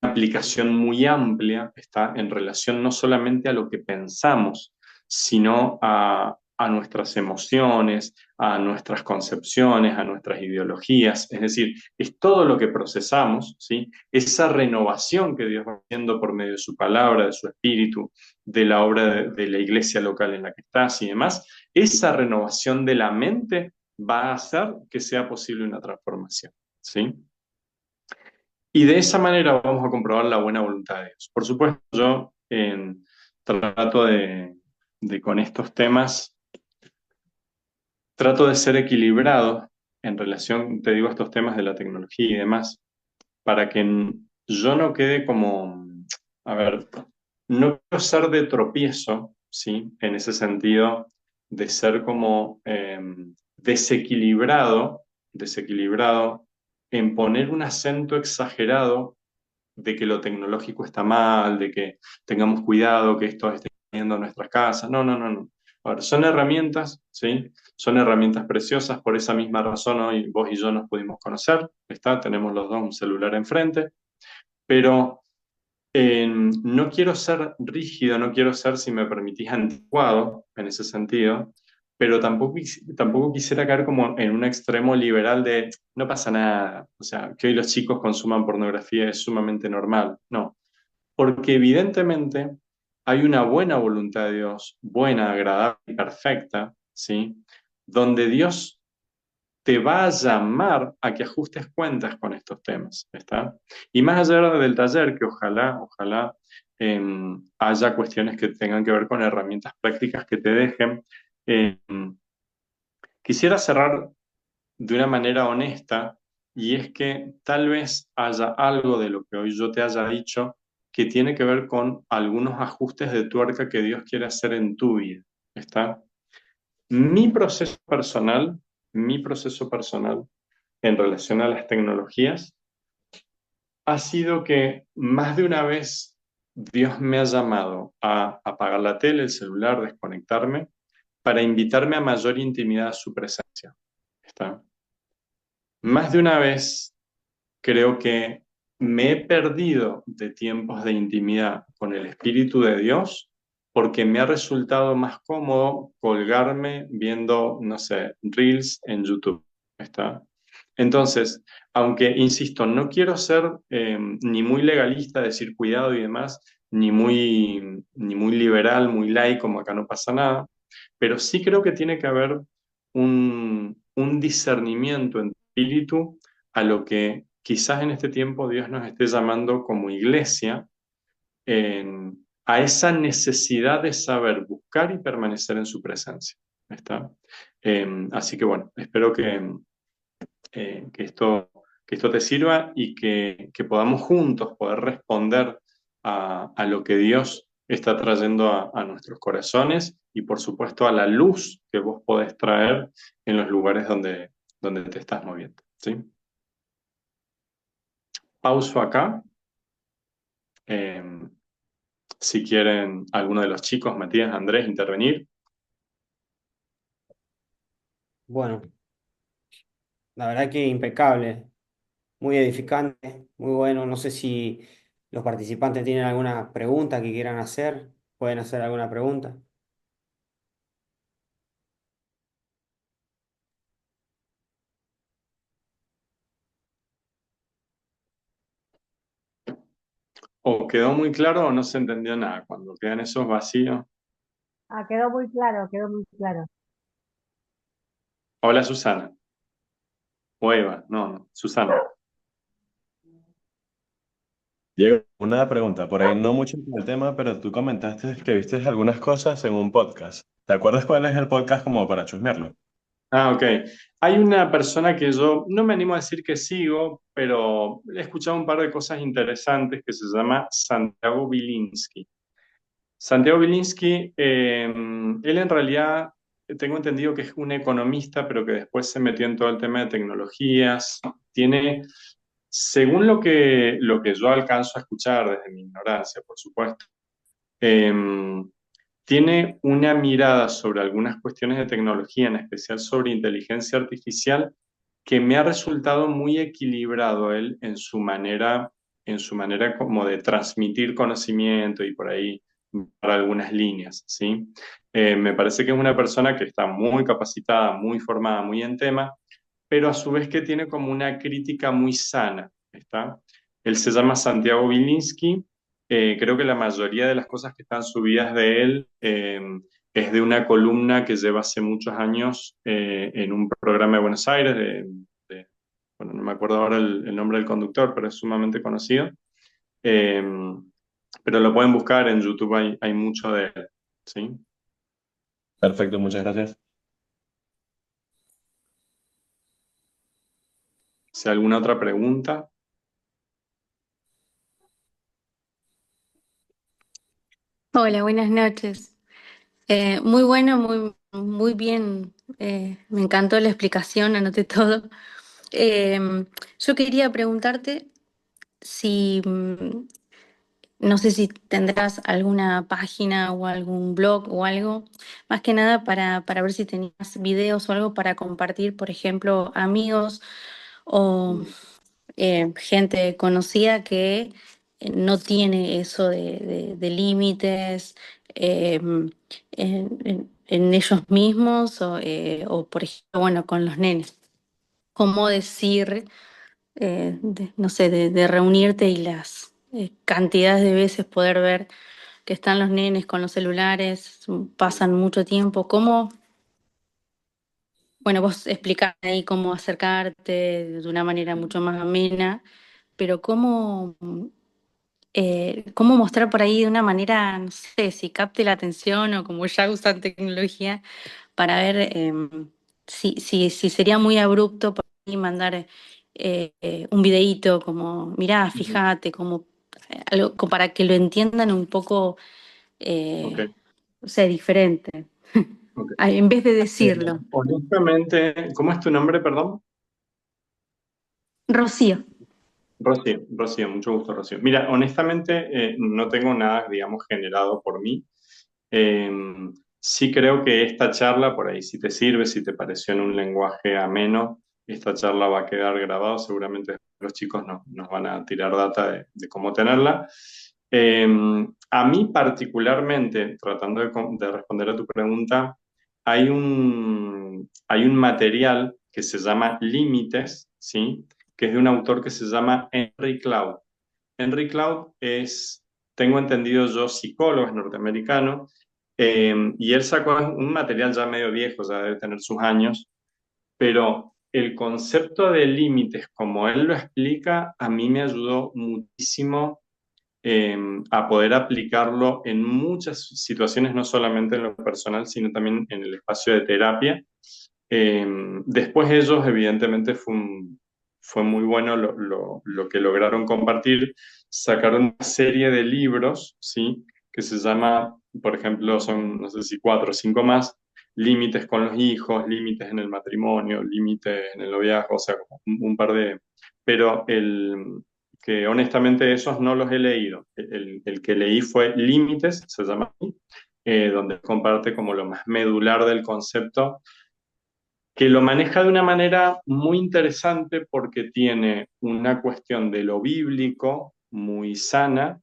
S2: aplicación muy amplia, está en relación no solamente a lo que pensamos, sino a nuestras emociones, a nuestras concepciones, a nuestras ideologías, es decir, es todo lo que procesamos, ¿sí? Esa renovación que Dios va haciendo por medio de su palabra, de su espíritu, de la obra de la iglesia local en la que estás y demás, esa renovación de la mente va a hacer que sea posible una transformación, ¿sí? Y de esa manera vamos a comprobar la buena voluntad de Dios. Por supuesto, yo trato de con estos temas, trato de ser equilibrado en relación, te digo, a estos temas de la tecnología y demás, para que yo no quede como, a ver, no quiero ser de tropiezo, ¿sí? En ese sentido, de ser como desequilibrado en poner un acento exagerado de que lo tecnológico está mal, de que tengamos cuidado, que esto esté yendo a nuestras casas. No, no, no, no. A ver, son herramientas, ¿sí? Son herramientas preciosas, por esa misma razón hoy vos y yo nos pudimos conocer, ¿está? Tenemos los dos un celular enfrente, pero no quiero ser rígido, no quiero ser, si me permitís, anticuado en ese sentido, pero tampoco quisiera caer como en un extremo liberal de no pasa nada, o sea, que hoy los chicos consuman pornografía es sumamente normal. No, porque evidentemente hay una buena voluntad de Dios, buena, agradable y perfecta, ¿sí? Donde Dios te va a llamar a que ajustes cuentas con estos temas, ¿está? Y más allá del taller, que ojalá eh, haya cuestiones que tengan que ver con herramientas prácticas que te dejen, eh, quisiera cerrar de una manera honesta, y es que tal vez haya algo de lo que hoy yo te haya dicho que tiene que ver con algunos ajustes de tuerca que Dios quiere hacer en tu vida, ¿está? Mi proceso personal, mi proceso personal en relación a las tecnologías ha sido que más de una vez Dios me ha llamado a apagar la tele, el celular, desconectarme, para invitarme a mayor intimidad a su presencia. ¿Está? Más de una vez creo que me he perdido de tiempos de intimidad con el Espíritu de Dios porque me ha resultado más cómodo colgarme viendo, no sé, reels en YouTube. ¿Está? Entonces, aunque, insisto, no quiero ser ni muy legalista, decir cuidado y demás, ni muy liberal, muy laico, como acá no pasa nada, pero sí creo que tiene que haber un discernimiento en tu espíritu a lo que quizás en este tiempo Dios nos esté llamando como iglesia, a esa necesidad de saber buscar y permanecer en su presencia. ¿Está? Así que bueno, espero que esto te sirva y que podamos juntos poder responder a lo que Dios está trayendo a nuestros corazones y por supuesto a la luz que vos podés traer en los lugares donde te estás moviendo. ¿Sí? Pauso acá. Eh, si quieren alguno de los chicos, Matías, Andrés, intervenir.
S1: Bueno, la verdad que impecable, muy edificante, muy bueno. No sé si los participantes tienen alguna pregunta que quieran hacer. ¿Pueden hacer alguna pregunta?
S2: O quedó muy claro o no se entendió nada. Cuando quedan esos vacíos.
S4: Ah, quedó muy claro, quedó muy claro.
S2: Hola Susana. O Eva. No, no. Susana.
S5: Diego, una pregunta, por ahí no mucho con el tema, pero tú comentaste que viste algunas cosas en un podcast. ¿Te acuerdas cuál es el podcast como para chusmearlo?
S2: Ah, ok. Hay una persona que yo no me animo a decir que sigo, pero he escuchado un par de cosas interesantes que se llama Santiago Bilinsky. Santiago Bilinsky, él en realidad tengo entendido que es un economista, pero que después se metió en todo el tema de tecnologías. Tiene, según lo que yo alcanzo a escuchar desde mi ignorancia, por supuesto, eh, tiene una mirada sobre algunas cuestiones de tecnología, en especial sobre inteligencia artificial, que me ha resultado muy equilibrado él en su manera como de transmitir conocimiento y por ahí para algunas líneas, ¿sí? Me parece que es una persona que está muy capacitada, muy formada, muy en tema, pero a su vez que tiene como una crítica muy sana, ¿está? Él se llama Santiago Bilinsky. Creo que la mayoría de las cosas que están subidas de él es de una columna que lleva hace muchos años en un programa de Buenos Aires, bueno, no me acuerdo ahora el nombre del conductor, pero es sumamente conocido. Eh, pero lo pueden buscar en YouTube, hay mucho de él, ¿sí?
S5: Perfecto, muchas gracias.
S2: Si hay alguna otra pregunta.
S3: Hola, buenas noches. Muy bueno, muy bien. Me encantó la explicación, anoté todo. Yo quería preguntarte si, no sé si tendrás alguna página o algún blog o algo, más que nada para ver si tenías videos o algo para compartir, por ejemplo, amigos o gente conocida que no tiene eso de límites en ellos mismos o, por ejemplo, bueno, con los nenes. ¿Cómo decir, no sé, de reunirte y las cantidades de veces poder ver que están los nenes con los celulares, pasan mucho tiempo? ¿Cómo, bueno, vos explicás ahí cómo acercarte de una manera mucho más amena, pero cómo mostrar por ahí de una manera, no sé, si capte la atención o como ya usan tecnología para ver si sería muy abrupto por ahí mandar un videíto como, mirá,
S2: Ujú.
S3: fíjate, como algo como para que lo entiendan un poco,
S2: Ok,
S3: o sea, diferente,
S2: ok.
S3: en vez de decirlo.
S2: Honestamente, ¿cómo es tu nombre, perdón?
S3: Rocío.
S2: Rocío, Rocío, mucho gusto, Rocío. Mira, honestamente, no tengo nada, digamos, generado por mí. Eh, sí creo que esta charla, por ahí, si te sirve, si te pareció en un lenguaje ameno, esta charla va a quedar grabada. Seguramente los chicos nos van a tirar data de cómo tenerla. Eh, a mí particularmente, tratando de responder a tu pregunta, hay un material que se llama Límites, ¿sí? Que es de un autor que se llama Henry Cloud. Henry Cloud es, tengo entendido yo, psicólogo, es norteamericano, y él sacó un material ya medio viejo, ya debe tener sus años, pero el concepto de límites, como él lo explica, a mí me ayudó muchísimo eh, a poder aplicarlo en muchas situaciones, no solamente en lo personal, sino también en el espacio de terapia. Eh, Después ellos, evidentemente, fue muy bueno lo que lograron compartir. Sacaron una serie de libros, ¿sí? Que se llama, por ejemplo, son, no sé si cuatro o cinco más, límites con los hijos, límites en el matrimonio, límites en el noviazgo, o sea, como un par de... Pero que honestamente esos no los he leído. El que leí fue Límites, se llama así, donde comparte como lo más medular del concepto, que lo maneja de una manera muy interesante porque tiene una cuestión de lo bíblico muy sana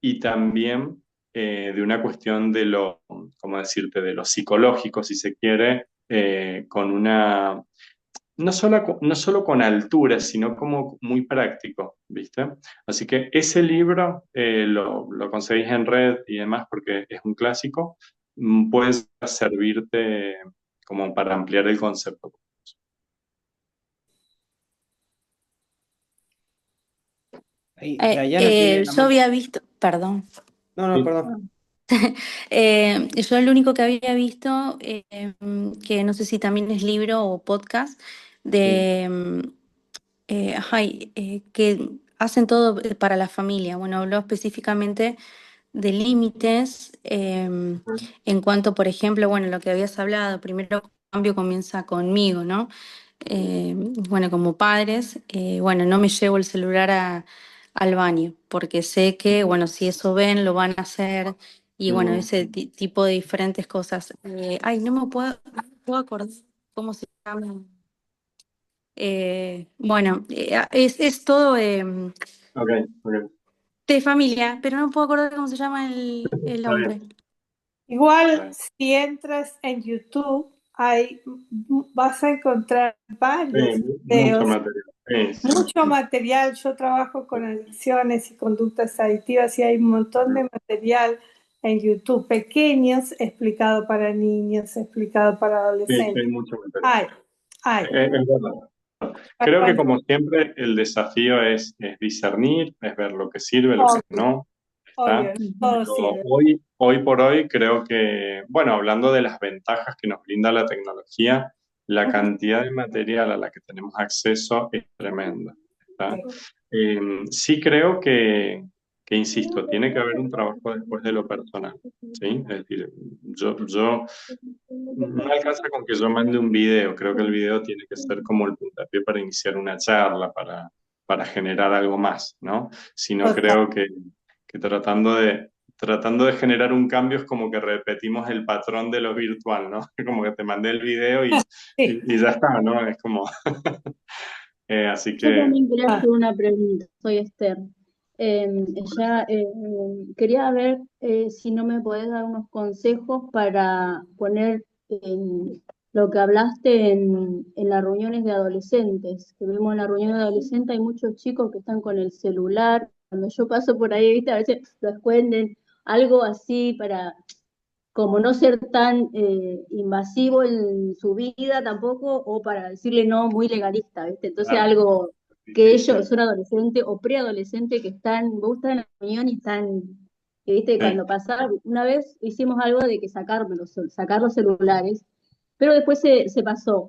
S2: y también de una cuestión de lo, ¿cómo decirte?, de lo psicológico, si se quiere, con una no solo con altura, sino como muy práctico, ¿viste? Así que ese libro lo conseguís en red y demás porque es un clásico, puede servirte como para ampliar el concepto.
S1: Ahí, Dayana tiene la
S3: Yo
S1: mano.
S3: había visto, perdón.
S1: No, no,
S2: Sí,
S1: perdón.
S3: Yo lo único que había visto, que no sé si también es libro o podcast,
S2: sí,
S3: de que hacen todo para la familia. Bueno, habló específicamente de límites en cuanto, por ejemplo, bueno, lo que habías hablado, primero el cambio comienza conmigo, ¿no? Bueno, como padres, bueno, no me llevo el celular al baño, porque sé que, bueno, si eso ven, lo van a hacer, y bueno,
S2: mm,
S3: ese tipo de diferentes cosas. No me puedo acordar cómo se llama. Bueno, es todo
S2: ok, ok,
S3: de familia, pero no me puedo acordar cómo se llama el
S2: está bien,
S3: hombre.
S2: está
S6: Igual,
S2: bien.
S6: si entras en YouTube, vas a encontrar
S2: Sí,
S6: varios
S2: mucho
S6: videos,
S2: material. Sí, sí,
S6: mucho material. Yo trabajo con adicciones y conductas adictivas y hay un montón de material en YouTube, pequeños, explicado para niños, explicado para
S2: sí, sí, hay
S6: adolescentes.
S2: mucho material.
S6: Hay, hay.
S2: Es verdad.
S6: Para
S2: Creo que
S6: cualquier-
S2: como siempre el desafío es discernir, es ver lo que sirve, lo que
S6: Obvio,
S2: no, ¿está?
S6: obvio,
S3: Ujú.
S6: todo
S2: Pero
S6: sirve.
S2: hoy por hoy creo que, bueno, hablando de las ventajas que nos brinda la tecnología, la cantidad de material a la que tenemos acceso es tremenda, ¿está? Sí creo que, insisto, tiene que haber un trabajo después de lo personal, ¿sí? Es decir, yo no alcanza con que yo mande un video, creo que el video tiene que ser como el puntapié para iniciar una charla, para generar algo más, ¿no? Si no
S6: Total.
S2: creo que tratando de generar un cambio es como que repetimos el patrón de lo virtual, ¿no? Como que te mandé el video y,
S6: Sí.
S2: y, y ya está, ¿no? Es como, así
S7: Yo
S2: que,
S7: también quería
S6: Ah,
S7: hacer una pregunta, soy Esther. Ya quería ver si no me podés dar unos consejos para poner lo que hablaste en las reuniones de adolescentes, que vimos en la reunión de adolescentes, hay muchos chicos que están con el celular, cuando yo paso por ahí, viste, a veces lo esconden, algo así para como no ser tan invasivo en su vida tampoco, o para decirle no muy legalista, ¿viste? Entonces
S2: claro,
S7: algo que ellos
S2: difícil.
S7: son adolescentes o preadolescentes que están, me gustan en la reunión y están, que, ¿viste?
S2: Sí,
S7: Cuando pasaba, una vez hicimos algo de que sacar los celulares, pero después se pasó,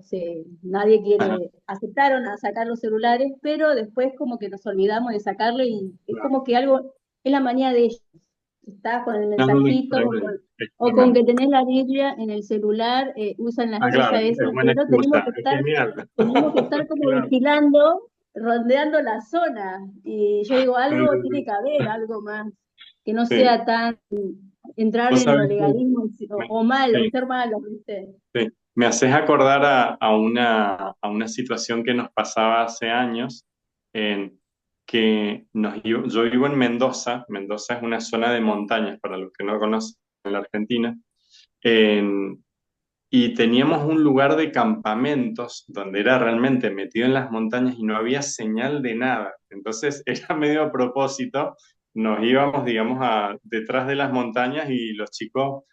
S7: nadie
S2: ajá,
S7: quiere, aceptaron a sacar los celulares, pero después como que nos olvidamos de sacarlo y es
S2: claro.
S7: como que algo es la manía de ellos, estás con el
S2: No, no, no, es
S7: mensajito
S2: tremendo, es
S7: o con
S2: tremendo.
S7: que tenés la Biblia en el celular, usan la
S2: Ah, claro,
S7: excusa esa,
S2: es buena
S7: pero
S2: excusa, es genial.
S7: tenemos que estar como
S2: Claro,
S7: vigilando, rondeando la zona. Y yo digo,
S2: sí,
S7: algo
S2: sí,
S7: tiene que
S2: sí.
S7: haber, algo más, que no
S2: Sí.
S7: sea tan entrar
S2: Vos
S7: en lo
S2: sabés que
S7: legalismo o malo,
S2: sí,
S7: ser malo, ¿viste?
S2: sí. Me haces acordar a una situación que nos pasaba hace años, en que yo vivo en Mendoza. Mendoza es una zona de montañas, para los que no conocen en la Argentina, en- y teníamos un lugar de campamentos donde era realmente metido en las montañas y no había señal de nada. Entonces era medio a propósito, nos íbamos, digamos, detrás de las montañas y los chicos,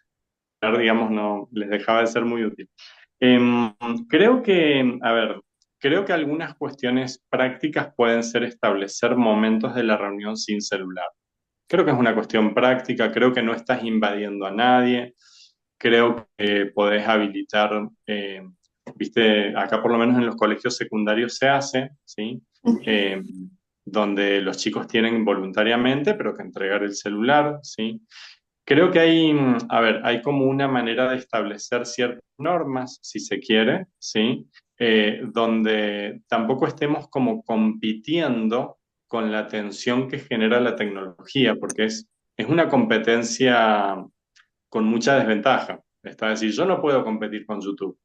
S2: digamos, no les dejaba de ser muy útil. Em, creo que, a ver, creo que algunas cuestiones prácticas pueden ser establecer momentos de la reunión sin celular. Creo que es una cuestión práctica, creo que no estás invadiendo a nadie, creo que podés habilitar, viste, acá por lo menos en los colegios secundarios se hace, ¿sí? Eh, donde los chicos tienen voluntariamente, pero que entregar el celular, ¿sí? Creo que hay, a ver, hay como una manera de establecer ciertas normas, si se quiere, ¿sí? Donde tampoco estemos como compitiendo con la tensión que genera la tecnología, porque es una competencia con mucha desventaja. Está es decir, yo no puedo competir con YouTube,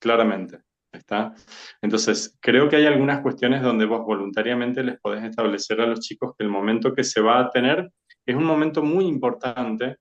S2: claramente. ¿Está? Entonces, creo que hay algunas cuestiones donde vos voluntariamente les podés establecer a los chicos que el momento que se va a tener es un momento muy importante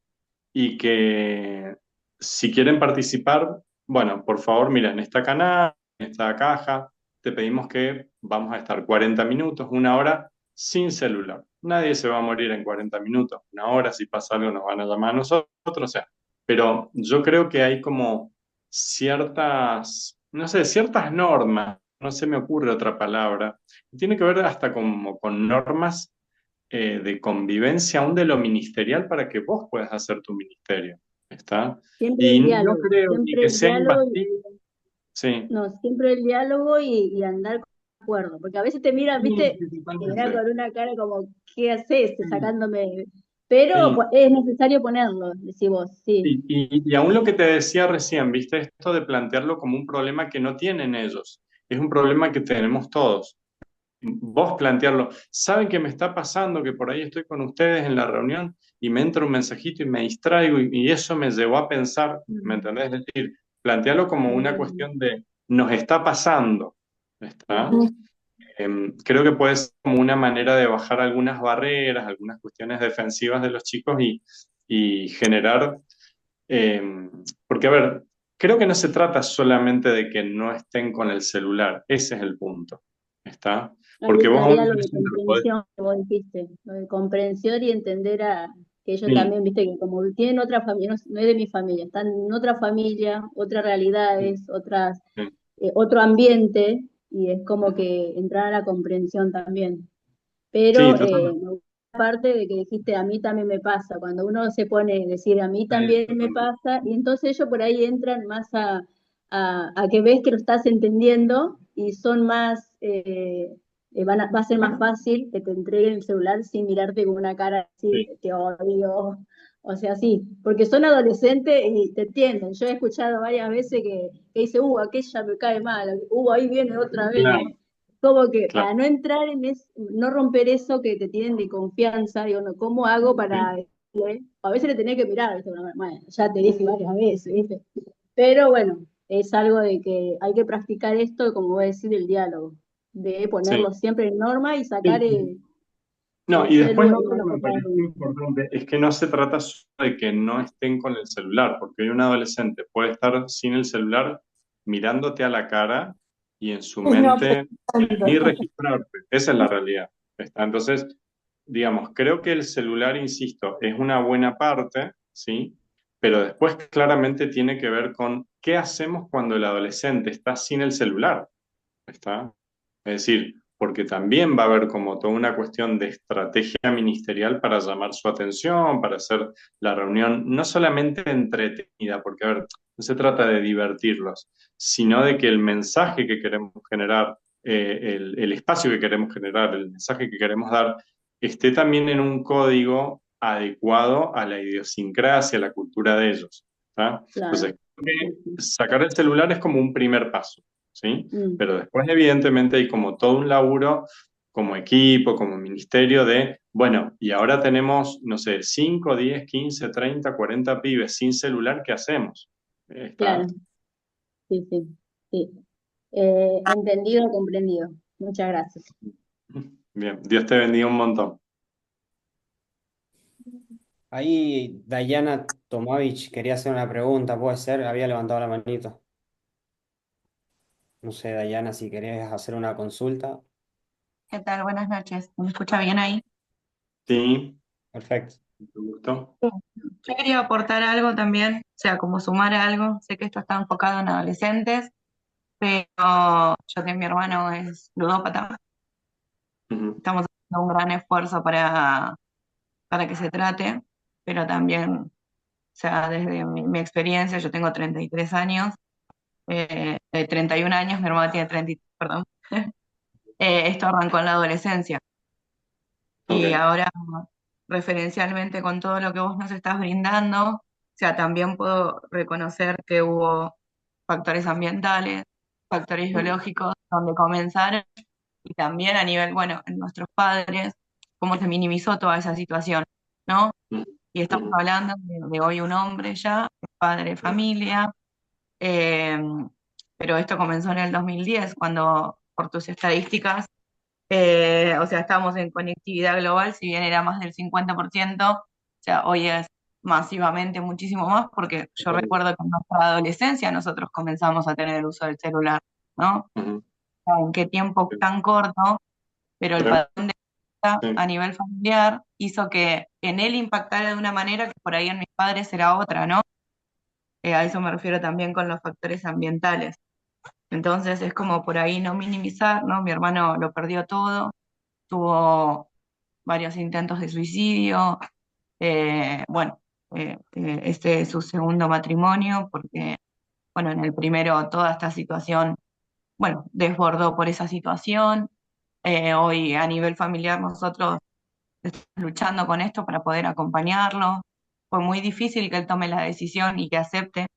S2: y que si quieren participar, bueno, por favor, mira, en esta canal, en esta caja, te pedimos que vamos a estar 40 minutos, una hora sin celular. Nadie se va a morir en 40 minutos, una hora, si pasa algo nos van a llamar a nosotros, o sea, pero yo creo que hay como ciertas, no sé, ciertas normas, no se me ocurre otra palabra, tiene que ver hasta como con normas de convivencia aún de lo ministerial para que vos puedas hacer tu ministerio, ¿está? Y no creo ni
S7: siempre
S2: que
S7: el
S2: sea
S7: diálogo,
S2: invasivo, sí,
S7: no, siempre el diálogo y andar con acuerdo, porque a veces te miran,
S2: sí,
S7: viste,
S2: sí,
S7: te miran
S2: totalmente.
S7: con una cara como, ¿qué haces?
S2: Sí,
S7: Sacándome, pero
S2: sí.
S7: es necesario ponerlo, decís vos, sí.
S2: Y aún lo que te decía recién, viste, esto de plantearlo como un problema que no tienen ellos, es un problema que tenemos todos. Vos plantearlo, ¿saben qué me está pasando? Que por ahí estoy con ustedes en la reunión y me entra un mensajito y me distraigo y eso me llevó a pensar, ¿me
S7: Mm,
S2: entendés? Es decir, plantearlo como una
S7: mm,
S2: cuestión de nos está pasando, ¿está?
S3: Ujú.
S2: Creo que puede ser como una manera de bajar algunas barreras, algunas cuestiones defensivas de los chicos y generar eh, porque, a ver, creo que no se trata solamente de que no estén con el celular, ese es el punto, ¿está?
S7: Ahí
S2: Porque vos a un
S7: estaría lo de
S2: adolescente lo podés...
S7: comprensión, que vos dijiste, lo de comprensión y entender a que ellos
S2: Sí,
S7: también, viste, que como tienen otra familia, no, no es de mi familia, están en otra familia, otras
S2: sí,
S7: realidades, otras,
S2: sí,
S7: otro ambiente, y es como que entrar a la comprensión también.
S2: sí,
S7: Pero
S2: totalmente.
S7: me gusta la parte de que dijiste, a mí también me pasa, cuando uno se pone a decir, a mí
S2: Sí,
S7: también me
S2: totalmente.
S7: pasa, y entonces ellos por ahí entran más a que ves que lo estás entendiendo y son más, va a ser más fácil que te entreguen el celular sin mirarte con una cara así,
S2: Sí,
S7: te odio, o sea, sí, porque son adolescentes y te entienden. Yo he escuchado varias veces que dice, aquella me cae mal, ahí viene otra vez.
S2: claro,
S7: Como que
S2: claro.
S7: para no entrar no romper eso que te tienen de confianza, digo, no, ¿cómo hago para
S2: Sí,
S7: decirle? A veces le tenés que mirar, ¿viste? Bueno, ya te dije varias veces, ¿viste? Pero bueno, es algo de que hay que practicar esto, como voy a decir, el diálogo, de
S2: sí.
S7: ponerlo siempre en norma y sacar
S2: Sí. No,
S7: el
S2: y después
S7: celu
S2: lo
S7: en
S2: otro
S7: la
S2: que me
S7: copa de
S2: parece
S7: vino.
S2: importante es que no se trata solo de que no estén con el celular, porque hoy un adolescente puede estar sin el celular mirándote a la cara y en su
S6: Y no
S2: mente ni
S6: pensando.
S2: registrarte. Esa es la realidad. ¿Está? Entonces, digamos, creo que el celular, insisto, es una buena parte, ¿sí? Pero después claramente tiene que ver con qué hacemos cuando el adolescente está sin el celular. ¿Está? Es decir, porque también va a haber como toda una cuestión de estrategia ministerial para llamar su atención, para hacer la reunión no solamente entretenida, porque a ver, no se trata de divertirlos, sino de que el mensaje que queremos generar, el espacio que queremos generar, el mensaje que queremos dar, esté también en un código adecuado a la idiosincrasia, a la cultura de ellos. ¿Tá?
S7: Claro.
S2: Entonces, creo
S7: Sí,
S2: que
S7: sí.
S2: sacar el celular es como un primer paso, ¿sí?
S7: Mm,
S2: Pero después, evidentemente, hay como todo un laburo como equipo, como ministerio de, bueno, y ahora tenemos, no sé, 5 10 15 30 40 pibes sin celular, ¿qué hacemos? ¿Está?
S7: claro, sí, sí, sí. Entendido, comprendido. Muchas gracias.
S2: Bien, Dios te bendiga un montón.
S1: Ahí Dayana Tomovich quería hacer una pregunta, puede ser, había levantado la manito. No sé, Dayana, si querías hacer una consulta.
S8: ¿Qué tal? Buenas noches. ¿Me escucha bien ahí?
S2: Sí,
S1: Perfecto.
S2: ¿te gustó?
S8: Sí. Yo quería aportar algo también, o sea, como sumar algo. Sé que esto está enfocado en adolescentes, pero yo que mi hermano es ludópata,
S2: Ujú,
S8: estamos haciendo un gran esfuerzo para que se trate, pero también, o sea, desde mi experiencia, yo tengo 33 años, 31 años, mi hermano tiene 33, perdón. Esto arrancó en la adolescencia. Y
S2: ok.
S8: ahora, referencialmente con todo lo que vos nos estás brindando, o sea, también puedo reconocer que hubo factores ambientales, factores
S2: Ujú,
S8: biológicos, donde comenzaron, y también a nivel, bueno, en nuestros padres, cómo se minimizó toda esa situación, ¿no?
S2: ujú,
S8: Y estamos
S2: ujú,
S8: hablando de hoy un hombre ya, padre de familia, eh, pero esto comenzó en el 2010, cuando, por tus estadísticas, o sea, estamos en conectividad global, si bien era más del 50%, o sea, hoy es masivamente muchísimo más, porque yo
S2: totalmente.
S8: recuerdo que en nuestra adolescencia nosotros comenzamos a tener el uso del celular, ¿no?
S2: Ujú,
S8: en qué tiempo tan corto, pero el patrón de vida
S2: Sí.
S8: a nivel familiar hizo que en él impactara de una manera que por ahí en mis padres era otra, ¿no? A eso me refiero también con los factores ambientales. Entonces es como por ahí no minimizar, ¿no? Mi hermano lo perdió todo, tuvo varios intentos de suicidio, bueno, este es su segundo matrimonio, porque, bueno, en el primero toda esta situación, bueno, desbordó por esa situación. Hoy a nivel familiar nosotros estamos luchando con esto para poder acompañarlo. Fue muy difícil que él tome la decisión y que acepte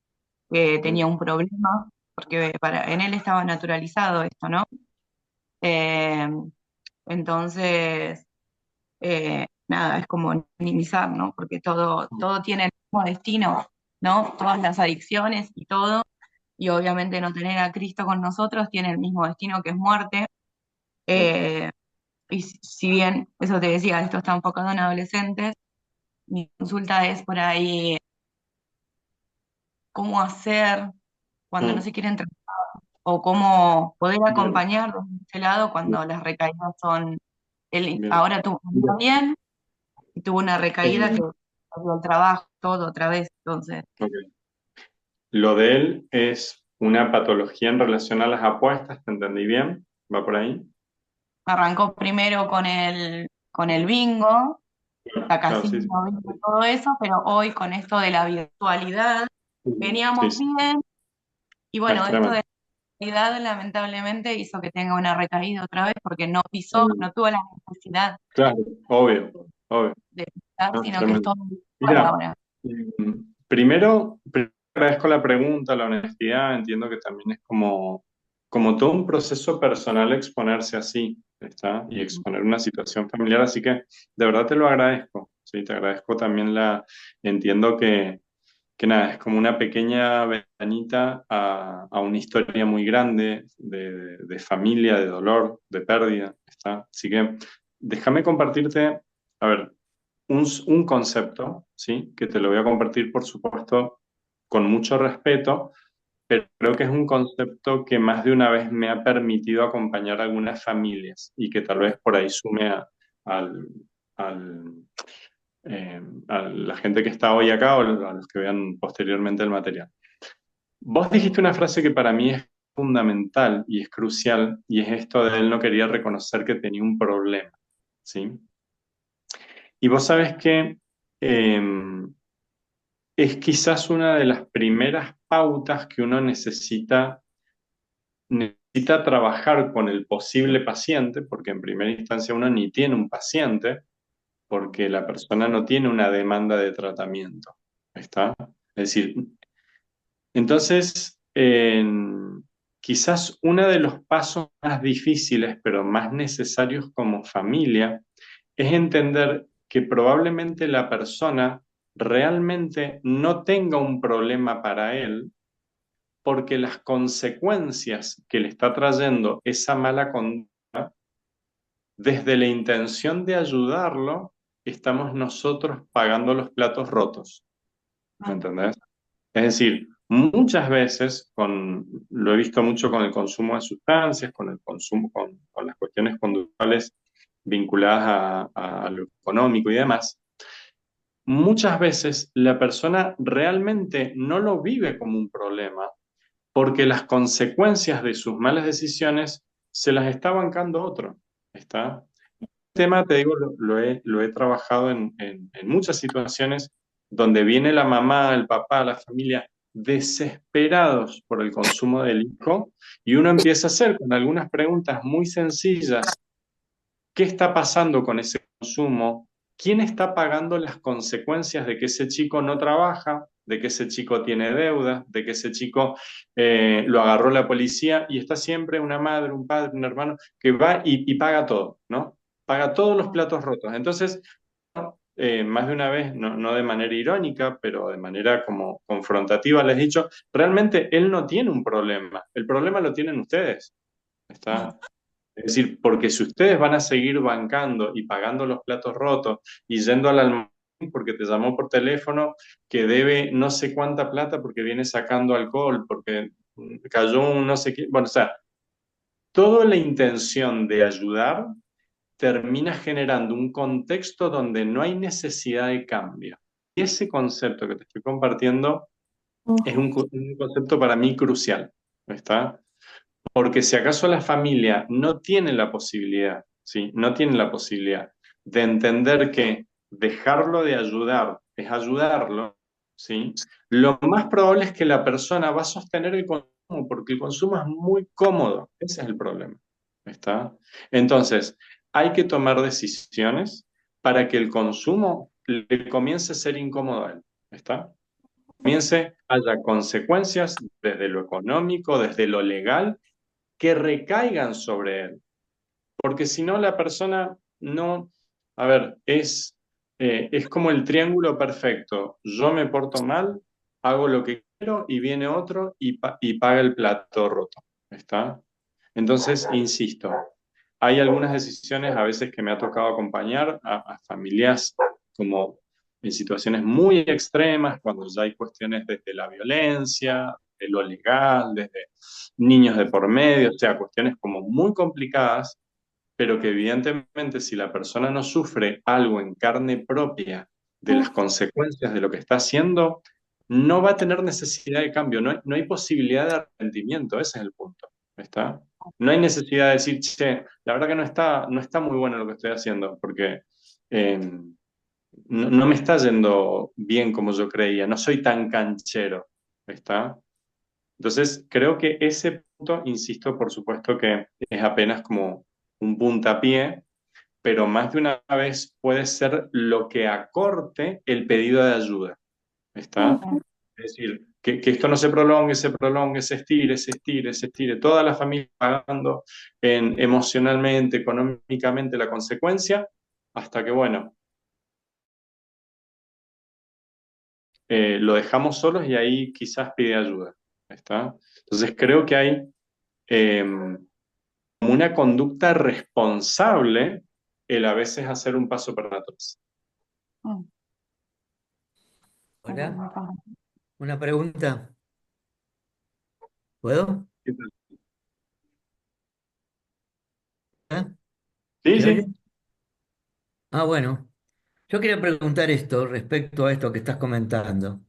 S8: que tenía un problema, porque en él estaba naturalizado esto, ¿no? Eh, entonces, nada, es como minimizar, ¿no? Porque todo tiene el mismo destino, ¿no? Todas las adicciones y todo, y obviamente no tener a Cristo con nosotros tiene el mismo destino que es muerte. Eh, y si bien, eso te decía, esto está enfocado en adolescentes, mi consulta es por ahí cómo hacer cuando no
S2: Mm,
S8: se quieren tratar o cómo poder
S2: Bien,
S8: acompañar de este lado
S2: bien,
S8: cuando las recaídas son, él
S2: bien.
S8: ahora tuvo
S2: Mira,
S8: bien y tuvo una recaída que
S2: eh,
S8: perdió el trabajo, todo otra vez, entonces
S2: ok. Lo de él es una patología en relación a las apuestas, ¿te entendí bien? ¿Va por ahí?
S8: arrancó primero con el bingo, la
S2: Claro, sí,
S8: casino,
S2: sí.
S8: bingo, todo eso, pero hoy con esto de la virtualidad
S2: Sí,
S8: veníamos
S2: sí.
S8: bien y
S2: Es
S8: bueno, esto de
S2: tremendo.
S8: la virtualidad lamentablemente hizo que tenga una recaída otra vez porque no pisó,
S2: Mm,
S8: no tuvo la necesidad
S2: Claro, obvio, obvio.
S8: de pisar,
S2: Ah,
S8: sino que es
S2: tremendo.
S8: todo virtual
S2: Mira,
S8: ahora.
S2: primero agradezco la pregunta, la honestidad, entiendo que también es como todo un proceso personal exponerse así, ¿está? Y exponer una situación familiar, así que de verdad te lo agradezco, sí, te agradezco también entiendo que nada, es como una pequeña ventanita a una historia muy grande de familia, de dolor, de pérdida, ¿está? Así que déjame compartirte, a ver, un concepto, ¿sí? Que te lo voy a compartir, por supuesto, con mucho respeto, pero creo que es un concepto que más de una vez me ha permitido acompañar a algunas familias y que tal vez por ahí sume al, al, a la gente que está hoy acá o a los que vean posteriormente el material. Vos dijiste una frase que para mí es fundamental y es crucial, y es esto de él no quería reconocer que tenía un problema, ¿sí? Y vos sabés que eh, es quizás una de las primeras pautas que uno necesita trabajar con el posible paciente, porque en primera instancia uno ni tiene un paciente, porque la persona no tiene una demanda de tratamiento, ¿está? Es decir, entonces, quizás uno de los pasos más difíciles, pero más necesarios como familia, es entender que probablemente la persona realmente no tenga un problema para él, porque las consecuencias que le está trayendo esa mala conducta, desde la intención de ayudarlo, estamos nosotros pagando los platos rotos. ¿Me entendés? Es decir, muchas veces, lo he visto mucho con el consumo de sustancias, con el consumo, con las cuestiones conductuales vinculadas a lo económico y demás, muchas veces la persona realmente no lo vive como un problema porque las consecuencias de sus malas decisiones se las está bancando otro. ¿Está? Tema, te digo, lo he trabajado en muchas situaciones donde viene la mamá, el papá, la familia desesperados por el consumo del hijo y uno empieza a hacer con algunas preguntas muy sencillas, ¿qué está pasando con ese consumo? ¿Quién está pagando las consecuencias de que ese chico no trabaja, de que ese chico tiene deudas, de que ese chico lo agarró la policía y está siempre una madre, un padre, un hermano que va y paga todo, ¿no? Paga todos los platos rotos. Entonces, más de una vez, no de manera irónica, pero de manera como confrontativa, les he dicho, realmente él no tiene un problema, el problema lo tienen ustedes. ¿Está? Es decir, porque si ustedes van a seguir bancando y pagando los platos rotos y yendo al almacén porque te llamó por teléfono que debe no sé cuánta plata porque viene sacando alcohol, porque cayó un no sé qué, bueno, o sea, toda la intención de ayudar termina generando un contexto donde no hay necesidad de cambio. Y ese concepto que te estoy compartiendo es un concepto para mí crucial, ¿está? Porque si acaso la familia no tiene la posibilidad, ¿sí? No tiene la posibilidad de entender que dejarlo de ayudar es ayudarlo, ¿sí? Lo más probable es que la persona va a sostener el consumo, porque el consumo es muy cómodo. Ese es el problema, ¿está? Entonces, hay que tomar decisiones para que el consumo le comience a ser incómodo a él, ¿está? Comience, haya consecuencias desde lo económico, desde lo legal, que recaigan sobre él. Porque si no, la persona no, a ver, es como el triángulo perfecto. Yo me porto mal, hago lo que quiero y viene otro y paga el plato roto. ¿Está? Entonces, insisto, hay algunas decisiones a veces que me ha tocado acompañar a familias como en situaciones muy extremas, cuando ya hay cuestiones desde la violencia, de lo legal, desde niños de por medio, o sea, cuestiones como muy complicadas, pero que evidentemente si la persona no sufre algo en carne propia de las consecuencias de lo que está haciendo, no va a tener necesidad de cambio, no hay posibilidad de arrepentimiento, ese es el punto, ¿está? No hay necesidad de decir, che, la verdad que no está muy bueno lo que estoy haciendo, porque no me está yendo bien como yo creía, no soy tan canchero, ¿está? Entonces, creo que ese punto, insisto, por supuesto que es apenas como un puntapié, pero más de una vez puede ser lo que acorte el pedido de ayuda, ¿está? Es decir, que esto no se prolongue, se estire, se estire, se estire, toda la familia pagando emocionalmente, económicamente la consecuencia, hasta que, bueno, lo dejamos solos y ahí quizás pide ayuda, ¿está? Entonces, creo que hay eh, como una conducta responsable el a veces hacer un paso para atrás.
S9: Hola, una pregunta. ¿Puedo? ¿Ah?
S2: Sí,
S9: ¿Se oye?
S2: sí.
S9: Ah, bueno. Yo quería preguntar esto respecto a esto que estás comentando,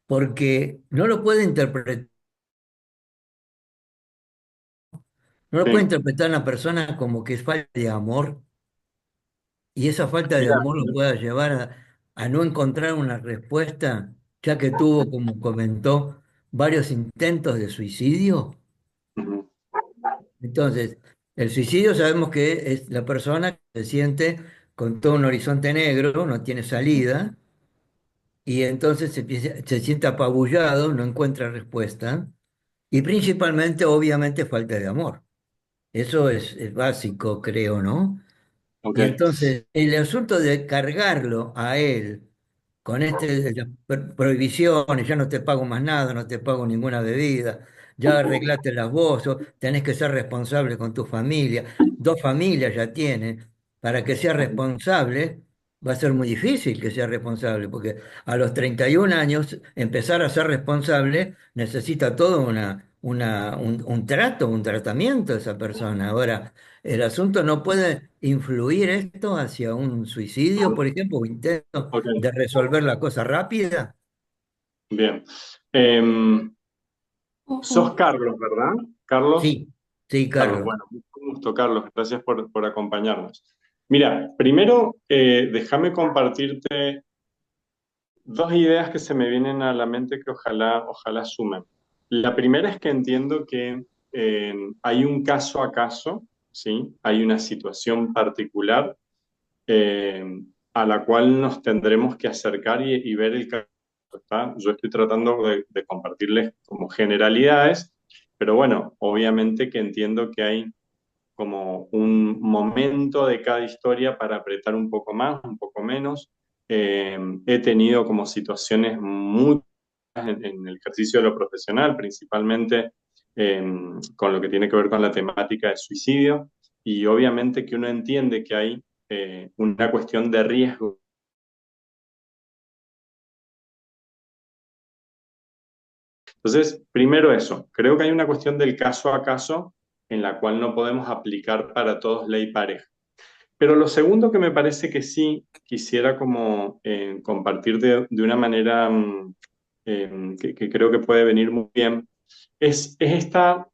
S9: porque no lo puede
S2: Sí.
S9: interpretar una persona como que es falta de amor y esa falta de
S2: Mira,
S9: amor lo pueda llevar a no encontrar una respuesta, ya que tuvo, como comentó, varios intentos de suicidio.
S2: ujú,
S9: Entonces, el suicidio sabemos que es la persona que se siente con todo un horizonte negro, no tiene salida, y entonces se siente apabullado, no encuentra respuesta, y principalmente, obviamente, falta de amor. Eso es básico, creo, ¿no?
S2: ok.
S9: Y entonces, el asunto de cargarlo a él con las prohibiciones, ya no te pago más nada, no te pago ninguna bebida, ya arreglaste las vos, tenés que ser responsable con tu familia, dos familias ya tiene, para que sea responsable, va a ser muy difícil que sea responsable, porque a los 31 años empezar a ser responsable necesita todo un trato, un tratamiento de esa persona. Ahora, el asunto no puede influir esto hacia un suicidio, por ejemplo, o intento
S2: Ok,
S9: de resolver la cosa rápida.
S2: bien. Em, sos Carlos, ¿verdad? Carlos.
S9: Sí, sí,
S2: Carlos,
S9: Carlos.
S2: bueno, mucho gusto, Carlos. Gracias por acompañarnos. Mira, primero, déjame compartirte dos ideas que se me vienen a la mente que ojalá sumen. La primera es que entiendo que hay un caso a caso, ¿sí? Hay una situación particular eh, a la cual nos tendremos que acercar y ver el caso. ¿Está? Yo estoy tratando de compartirles como generalidades, pero bueno, obviamente que entiendo que hay como un momento de cada historia para apretar un poco más, un poco menos. He tenido como situaciones muy en el ejercicio de lo profesional, principalmente con lo que tiene que ver con la temática de suicidio, y obviamente que uno entiende que hay una cuestión de riesgo. Entonces, primero eso, creo que hay una cuestión del caso a caso en la cual no podemos aplicar para todos ley pareja. Pero lo segundo que me parece que sí quisiera como compartir de una manera que creo que puede venir muy bien, es esta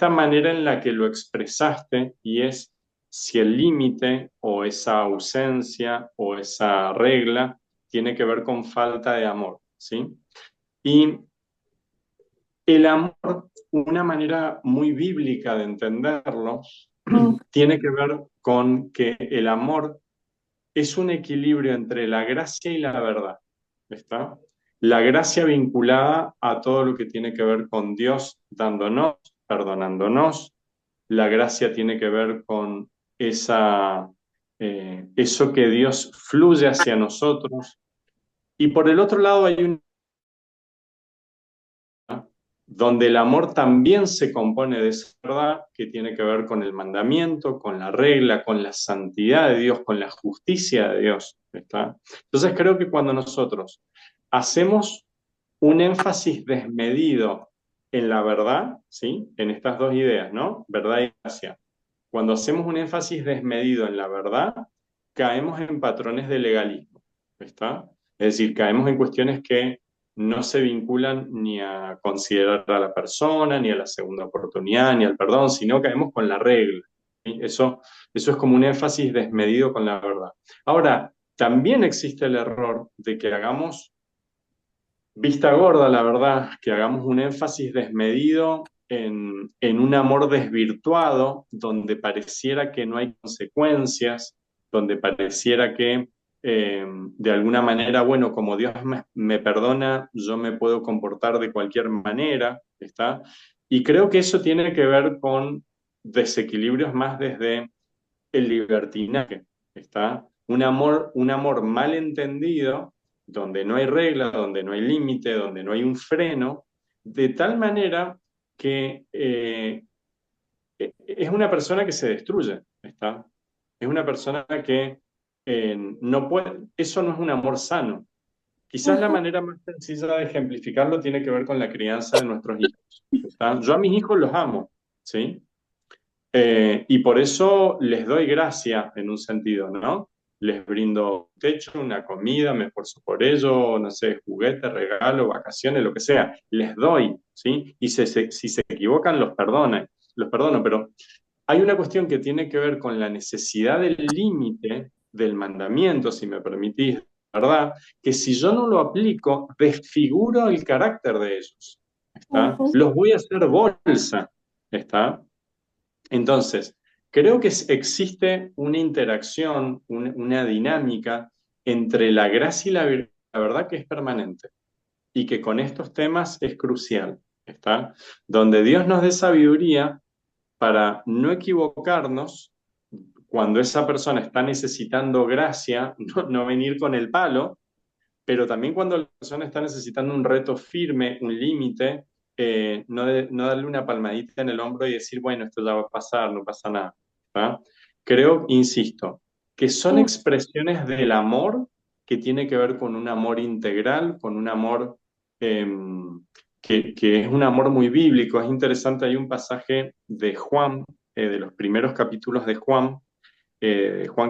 S2: manera en la que lo expresaste y es si el límite o esa ausencia o esa regla tiene que ver con falta de amor, ¿sí? Y el amor, una manera muy bíblica de entenderlo,
S6: Mm.
S2: tiene que ver con que el amor es un equilibrio entre la gracia y la verdad, ¿está? La gracia vinculada a todo lo que tiene que ver con Dios dándonos, perdonándonos. La gracia tiene que ver con eso que Dios fluye hacia nosotros. Y por el otro lado hay un donde el amor también se compone de esa verdad que tiene que ver con el mandamiento, con la regla, con la santidad de Dios, con la justicia de Dios, ¿está? Entonces creo que cuando nosotros hacemos un énfasis desmedido en la verdad, ¿sí? En estas dos ideas, ¿no? Verdad y gracia. Cuando hacemos un énfasis desmedido en la verdad, caemos en patrones de legalismo, ¿está? Es decir, caemos en cuestiones que no se vinculan ni a considerar a la persona, ni a la segunda oportunidad, ni al perdón, sino caemos con la regla. ¿Sí? Eso es como un énfasis desmedido con la verdad. Ahora, también existe el error de que hagamos vista gorda, la verdad, que hagamos un énfasis desmedido en un amor desvirtuado, donde pareciera que no hay consecuencias, donde pareciera que de alguna manera, bueno, como Dios me perdona, yo me puedo comportar de cualquier manera, ¿está? Y creo que eso tiene que ver con desequilibrios más desde el libertinaje, ¿está? Un amor mal entendido, donde no hay regla, donde no hay límite, donde no hay un freno, de tal manera que es una persona que se destruye, ¿está? Es una persona que no puede, eso no es un amor sano. Quizás la
S6: Ujú.
S2: manera más sencilla de ejemplificarlo tiene que ver con la crianza de nuestros hijos, ¿está? Yo a mis hijos los amo, ¿sí? Y por eso les doy gracia en un sentido, ¿no? Les brindo un techo, una comida, me esfuerzo por ello, no sé, juguete, regalo, vacaciones, lo que sea. Les doy, ¿sí? Y si se equivocan, los perdono, pero hay una cuestión que tiene que ver con la necesidad del límite del mandamiento, si me permitís, ¿verdad? Que si yo no lo aplico, desfiguro el carácter de ellos, ¿está?
S6: Ujú.
S2: Los voy a hacer bolsa, ¿está? Entonces, creo que existe una interacción, una dinámica entre la gracia y la verdad que es permanente y que con estos temas es crucial, ¿está? Donde Dios nos dé sabiduría para no equivocarnos cuando esa persona está necesitando gracia, no venir con el palo, pero también cuando la persona está necesitando un reto firme, un límite, no darle una palmadita en el hombro y decir, bueno, esto ya va a pasar, no pasa nada. ¿Va? Creo, insisto, que son expresiones del amor que tiene que ver con un amor integral, con un amor eh, que es un amor muy bíblico. Es interesante, hay un pasaje de Juan, de los primeros capítulos de Juan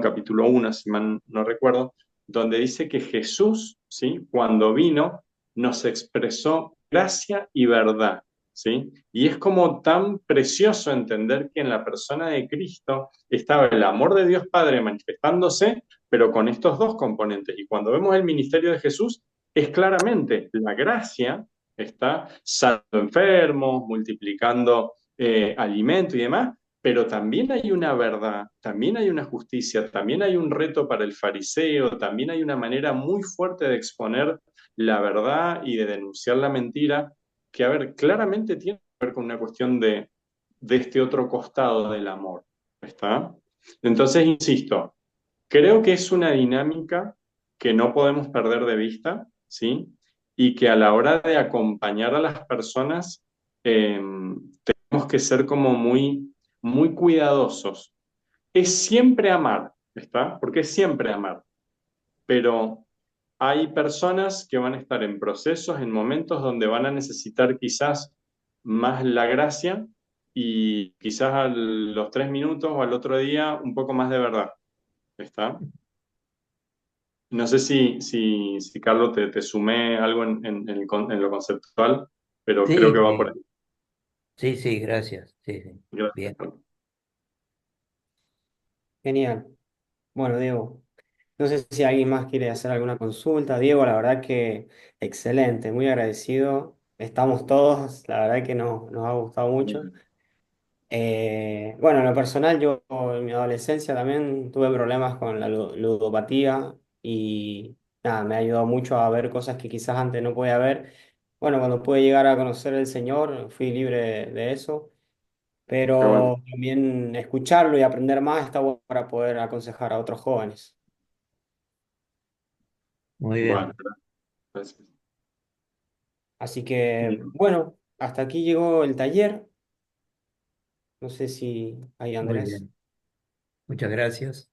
S2: capítulo 1, si mal no recuerdo, donde dice que Jesús, ¿sí? Cuando vino, nos expresó gracia y verdad, ¿sí? Y es como tan precioso entender que en la persona de Cristo estaba el amor de Dios Padre manifestándose, pero con estos dos componentes. Y cuando vemos el ministerio de Jesús, es claramente la gracia, está sanando enfermos, multiplicando alimento y demás, pero también hay una verdad, también hay una justicia, también hay un reto para el fariseo, también hay una manera muy fuerte de exponer la verdad y de denunciar la mentira, que, a ver, claramente tiene que ver con una cuestión de este otro costado del amor, ¿está? Entonces, insisto, creo que es una dinámica que no podemos perder de vista, ¿sí? Y que a la hora de acompañar a las personas, tenemos que ser como muy cuidadosos. Es siempre amar, ¿está? Porque es siempre amar, pero hay personas que van a estar en procesos, en momentos donde van a necesitar quizás más la gracia y quizás a los 3 minutos o al otro día un poco más de verdad. ¿Está? No sé si Carlos, te sumé algo en lo conceptual, pero creo
S9: Sí,
S2: que va por
S9: sí,
S2: ahí.
S9: sí, sí, gracias. Sí, sí.
S2: Gracias,
S9: Bien.
S2: Carlos.
S1: Genial. Bueno, Diego, no sé si alguien más quiere hacer alguna consulta. Diego, la verdad que excelente, muy agradecido. Estamos todos, la verdad que nos ha gustado mucho. Bueno, en lo personal, yo en mi adolescencia también tuve problemas con la ludopatía y nada, me ha ayudado mucho a ver cosas que quizás antes no podía ver. Bueno, cuando pude llegar a conocer al Señor, fui libre de eso,
S2: Qué bueno.
S1: pero también escucharlo y aprender más está bueno para poder aconsejar a otros jóvenes.
S9: Muy
S2: Bueno,
S9: bien.
S2: gracias.
S1: Así que,
S2: Bien.
S1: bueno, hasta aquí llegó el taller. No sé si hay
S9: Muy
S1: Andrés.
S9: bien. Muchas gracias.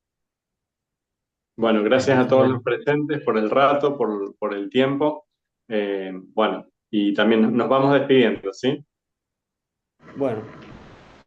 S2: Bueno, gracias a todos los
S9: Bendiciones.
S2: presentes por el rato, por el tiempo. Bueno, y también nos vamos despidiendo, ¿sí?
S1: Bueno.